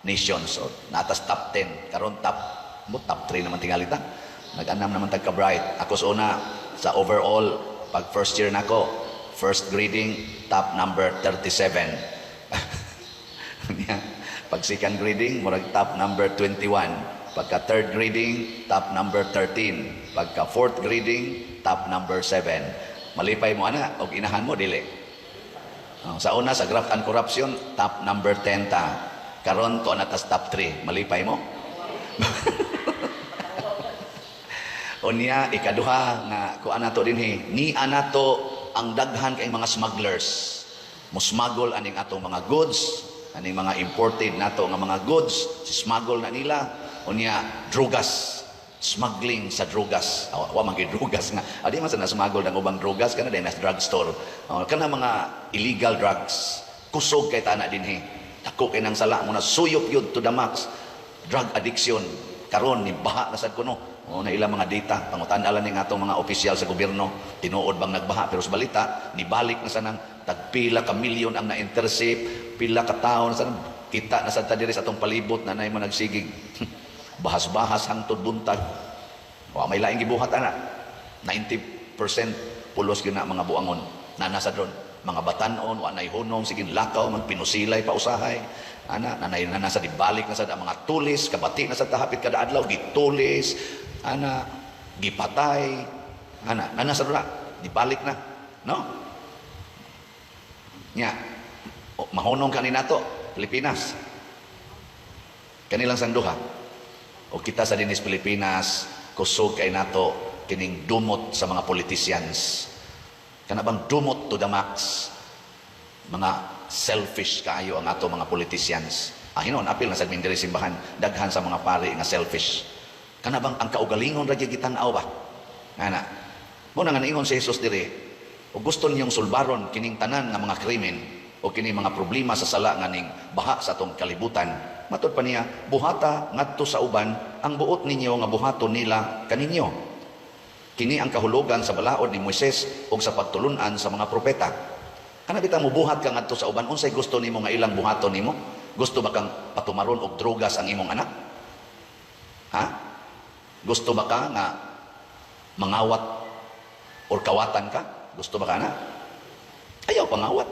nations. So, natas top 10 karon top 3 naman tingali ta. Nag-anam naman tagka bright. Ako sa una sa overall pag first year nako, first grading top number 37. Pag second grading murag top number 21. Pagka third grading top number 13. Pagka fourth grading top number 7. Malipay mo ana og inahan mo dili. Sa una sa graft and corruption top number 10 ta. Karon to natas top 3, malipay mo. Unya ikaduha nga kuan nato dinhi, ni anato ang daghan kay mga smugglers. Musmuggle aning atong mga goods, aning mga imported nato nga mga goods, smuggle na nila. Unya drugas, smuggling sa drugas. Wa man gyud drugas nga. Adi man sa nasmuggle ng ubang drugas kana dinhi sa drugstore. Kana mga illegal drugs. Kusog kay tana dinhi. Ako kay nang sala mo na suyop yun to the max. Drug addiction. Karon ni baha na sad kuno. Na ilang mga data. Pangutan-alan ning atong mga opisyal sa gobyerno. Tinuod bang nagbaha. Pero sa balita, nibalik na sa nang tagpila ka milyon ang na-intercept. Pila ka taon na sa nang kita na sa tadiris atong palibot na nay mo nagsigig. Bahas-bahas hangtod buntag. May laing gibuhat ana. 90% pulos yun na mga buangon. Nanasa doon. Mga batanon, wanay hunong, sige lakaw, magpinusilay pa usahay. Nanay na nasa dibalik na sa mga tulis, kabati na sa tahapit kada adlaw, gitulis, gipatay, nasa doon na, dibalik na. No? Nya, mahunong kanina to, Pilipinas. Kanilang sanduha. O kita sa dinis Pilipinas, kusog kay nato, kining dumot sa mga politicians. Kana bang dumot to the max. Mga selfish kayo ang ato mga politicians. Hinon, apil na sa mindiri simbahan, daghan sa mga pari nga selfish. Kana bang ang kaugalingon ra gyud gitan-aw ba? Ana. Mo nang ingon si Jesus diri, o gusto niyong sulbaron kining tanan nga mga krimen o kini mga problema sa sala nga ning baha sa atong kalibutan. Matud pa niya, buhata ngadto sa uban ang buot ninyo nga buhaton nila kaninyo. Kini ang kahulugan sa balaod ni Moises o sa pagtulunan sa mga propeta. Kana bitaw mo buhat ka ngadto sa uban, unsay gusto nimo nga ilang buhaton nimo? Gusto ba kang patumaron og drogas ang imong anak? Ha? Gusto ba ka nga mangawat or kawatan ka? Gusto ba ka na? Ayaw pangawat.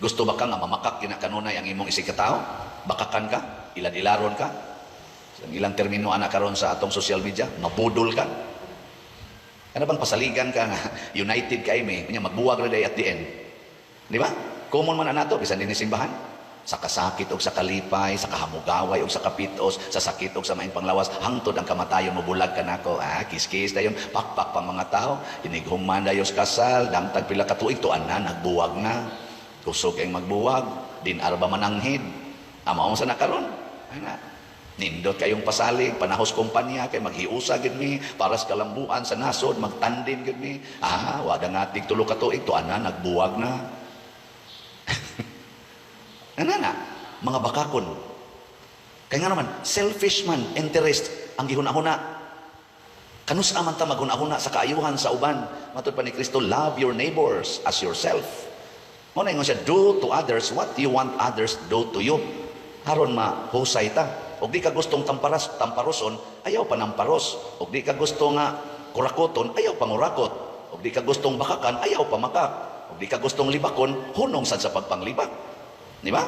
Gusto ba ka nga mamakak kina kanunay ang imong isikatao? Bakakan ka? Ilad-ilaron ka? Ang ilang termino anak karon sa atong social media, mabudol ka? Ano bang pasaligan ka nga united kay may magbuwag na day at the end? Di ba? Common man na nato, bisan din simbahan. sa kasakit o sa kalipay, sa kahamugaway o sa kapitos, sa sakit o sa maing panglawas, hangtod ang kamatayon mo bulag ka nako. Kiskis dayon, pakpak pang mga tao, inighuman dayos kasal, damtag pila ka tuig, tuan na, nagbuwag na. Kusog kayong magbuwag, din arba mananghid. Amaong sa nakaron. Ana. Nindot kayong pasalig, panahos kumpanya, kay maghiusa gid mi, para sa kalambuan sa nasod, magtandem gid mi. Wada nga tig tulo ka tuig, tuan na, nagbuwag na. Ano na, mga bakakon. Kaya nga naman, selfish man, interest, ang gihuna-huna. Kanus aman ta maghuna-huna sa kaayuhan sa uban. Matod pa ni Kristo, love your neighbors as yourself. Muna yung siya, do to others what you want others do to you. Haron mahusay ta. O di ka gustong tamparoson, ayaw pa namparos. O di ka gusto nga kurakoton, ayaw pa ngurakot. O di ka gustong bakakan, ayaw pa makak. O di ka gustong libakon, hunong sad sa pagpanglibak. Di ba?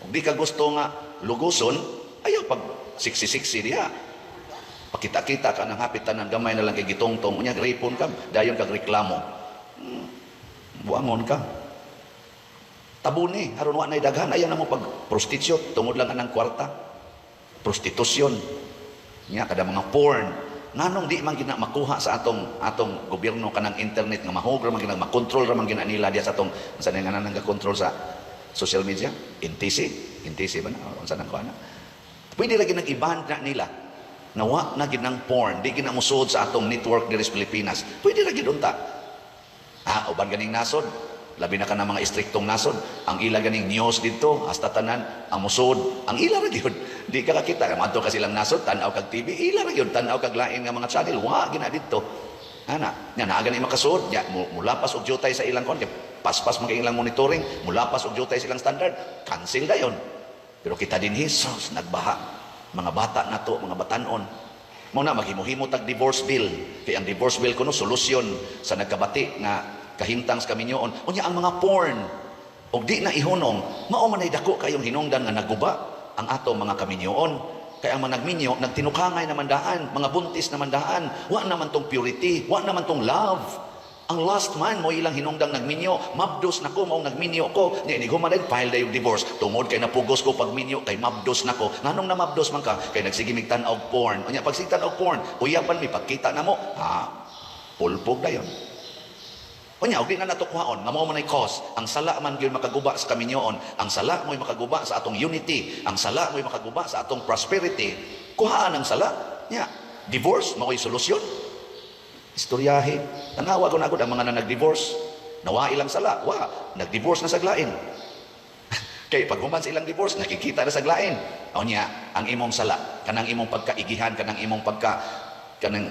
Kung di ka gusto nga luguson, ayaw pag siksi-siksi diha. Pakita-kita ka ng hapitan ng gamay na lang kay gitongtong. Unya, ripon ka, dayon kag reklamo. Buangon ka. Tabuni, haron wa na'y daghan. Ayaw na mo pag prostitute, tungod lang anang kwarta. Prostitusyon. Nya, kada mga porn. Nganong di man gina makuha sa atong gobyerno kanang internet nga mahog ra man gina makontrol ra man gina nila diya sa atong unsa nga nang ga-control sa social media, intisi ba na? Unsa nang kuana? Pwede ra ginang i-ban na nila. Nawa na ginang porn, di ginamusod sa atong network diri sa Pilipinas. Pwede ra gid unta. Uban ganing nasod, labi na ka ng mga istriktong nasod, ang ila ganing news dito, hasta tanan, ang musod, ang ila ra gyud. Di ka kakita, madto ka silang nasod, tanaw kag TV, ila ra gyud, tanaw kag lain nga mga channel, wa gina dito. Ana, nya naa gani makasuod, nya mulapas og jutay sa ilang kon, paspas mga ilang monitoring, mulapas og jutay silang standard, cancel dayon. Pero kita din Jesus nagbaha, mga bata nato, mga batanon. Muna maghimo-himo tag divorce bill, kay ang divorce bill kuno solusyon sa nagkabati nga kahimtang sa kaminyoon. Unya ang mga porn, og di na ihunong, mao man ay dako kayong hinungdan nga naguba ang atong mga kaminyoon. Kaya ang mga nagminyo, nagtinukangay naman daan, mga buntis naman daan, wa naman tong purity, wa naman tong love. Ang last man mo ilang hinungdang nagminyo, mabdos na ko, maong nagminyo ko, niya iniguman din, file na yung divorce, tungod kay napugos ko pagminyo, kay mabdos na ko. Nganong na mabdos man ka? Kay nagsigimig tanaw porn. O niya, pag tanaw porn, uyapan mi, pagkita na mo, pulpog na yun. O niya, huwag di na natukuhaon, nga mo man ay cause, ang sala man yun makaguba sa kaminyoon, ang sala mo'y makaguba sa atong unity, ang sala mo'y makaguba sa atong prosperity, kuhaan ang sala, niya, divorce, mao'y solusyon. Istoryahe, tanawa ko na agad ang mga na nag-divorce, nawa ilang sala, nag-divorce na saglain. Kay pag human sa ilang divorce, nakikita na saglain. O niya, ang imong sala, kanang imong pagkaigihan, kanang imong kanang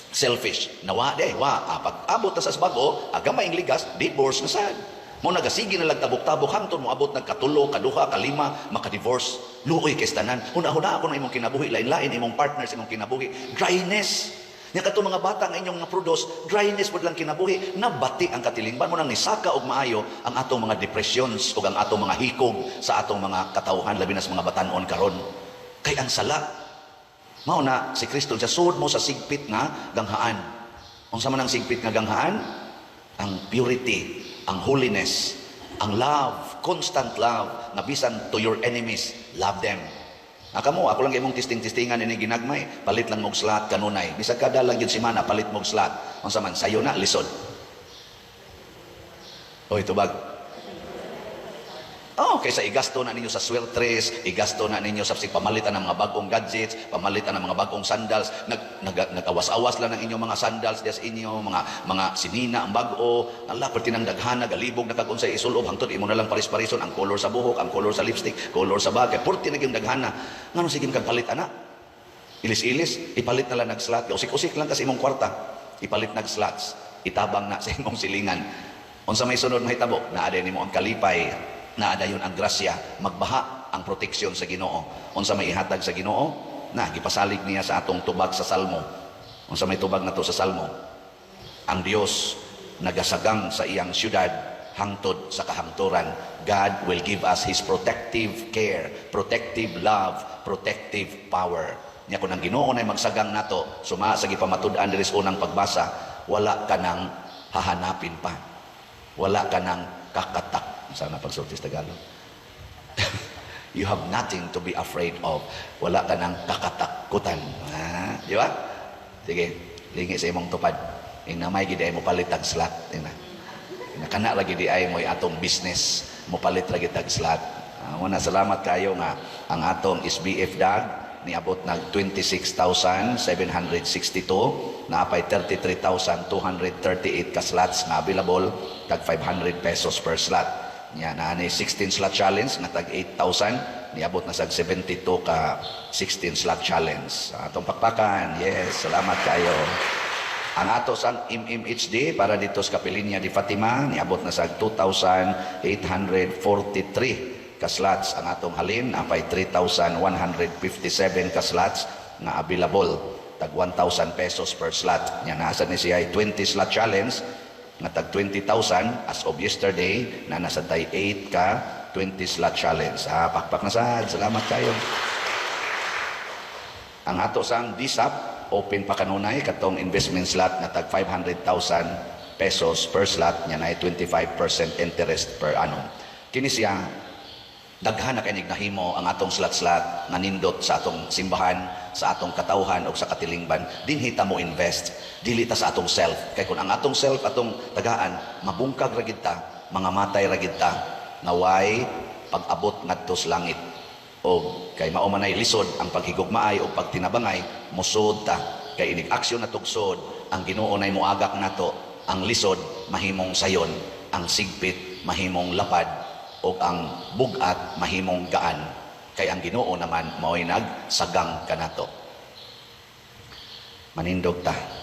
selfish, nawa de, pag abot na sa bago, agamay ang ligas, divorce na sad. Mo nagasigi na lang tabok-tabok hangtod mo abot nagkatulo, kaduha, kalima, maka-divorce. Luoy kay tanan. Huna-huna ako ng imong kinabuhi, lain-lain imong partners imong kinabuhi. Dryness. Nya kadto mga bata nga inyong produce, dryness pud lang kinabuhi, nabati ang katilingban mo nang nisaka og maayo ang atong mga depressions ug ang atong mga hikog sa atong mga katawhan labi na sa mga batan-on karon. Kay ang sala mao na si Kristo sa sud mo sa sigpit nga ganghaan. Unsa man ang sigpit nga ganghaan? Ang purity, ang holiness, ang love, constant love, na bisan to your enemies, love them. Kamo, ako lang imong tisting-tistingan ini ginagmay, palit lang mog slat kanunay. Bisag kada lang gyud semana palit mog slat. Unsa man sayo na lisod. Oy tubag. Kaysa igasto na ninyo sa sweltres, igasto na ninyo sa pamalitan ng mga bagong gadgets, pamalitan ng mga bagong sandals, nagawas-awas lang ng inyong mga sandals diya sa inyo, mga sinina ang bago, Allah perti ng daghana, galibog na kagunsay isulob, hangtod imo na lang paris-parison ang color sa buhok, ang color sa lipstick, color sa bagay, perti na yung daghana. Ngano sige kang palit ana? Ilis-ilis, ipalit na lang nag-slat, usik-usik lang kasi imong kwarta, ipalit nag-slats, itabang na sa imong silingan. Unsa may sunod mahitabo, naada nimo ang kalipay, naada yun ang grasya, magbaha ang proteksyon sa Ginoo. Unsa may ihatag sa Ginoo, gipasalig niya sa atong tubag sa Salmo. Unsa may tubag na to sa Salmo? Ang Dios nagasagang sa iyang syudad hangtod sa kahangturan. God will give us His protective care, protective love, protective power. Nya kung ang Ginoo na magsagang nato, suma sa gipamatud-an diri sa unang pagbasa, wala ka nang hahanapin pa. Wala ka nang kakatak. Sana pagsulti sa Tagalog. You have nothing to be afraid of. Wala ka ng kakatakutan. Di ba? Sige, lingi sa imong tupad. Inamay gid ay mo palit tag slot. Kana lagi di ay mo atong business mo palit lagi tag slot. Muna salamat kayo nga ang atong SBF DAG niabot nag 26,762 na apay 33,238 ka slots na available tag 500 pesos per slot. Nya na ni 16 slot challenge na tag 8,000 niabot na sag 72 ka 16 slot challenge. Atong pakpakan. Yes, salamat kayo. Ang ato sang MMHD para dito sa Kapilinya di Fatima niabot na sag 2,843 ka slots. Ang atong halin apay 3,157 ka slots na available tag 1,000 pesos per slot. Nya nasa ni siya 20 slot challenge nga tag 20,000 as of yesterday na nasa tay 8 ka 20 slot challenge. Pakpak na sad. Salamat kayo. Ang ato sang DSAP open pa kanunay katong investment slot na tag 500,000 pesos per slot nya na 25% interest per annum. Kini siya daghan na kay nahimo ang atong slot-slot nga nindot sa atong simbahan, sa atong katawhan o sa katilingban. Dinhi ta mo invest, dili ta sa atong self. Kay kung ang atong self atong tagaan, mabungkag ra gid ta, mga matay ra gid ta, naway pag-abot ngadto sa langit. O kay mao manay lisod ang paghigugmaay o pagtinabangay, musud ta. Kay inig aksyon na tugsod, ang Ginoo nay moagak nato, ang lisod mahimong sayon, ang sigpit mahimong lapad, o ang bugat mahimong gaan. Kay ang Ginoo naman mao'y nagsagang kanato. Manindog ta.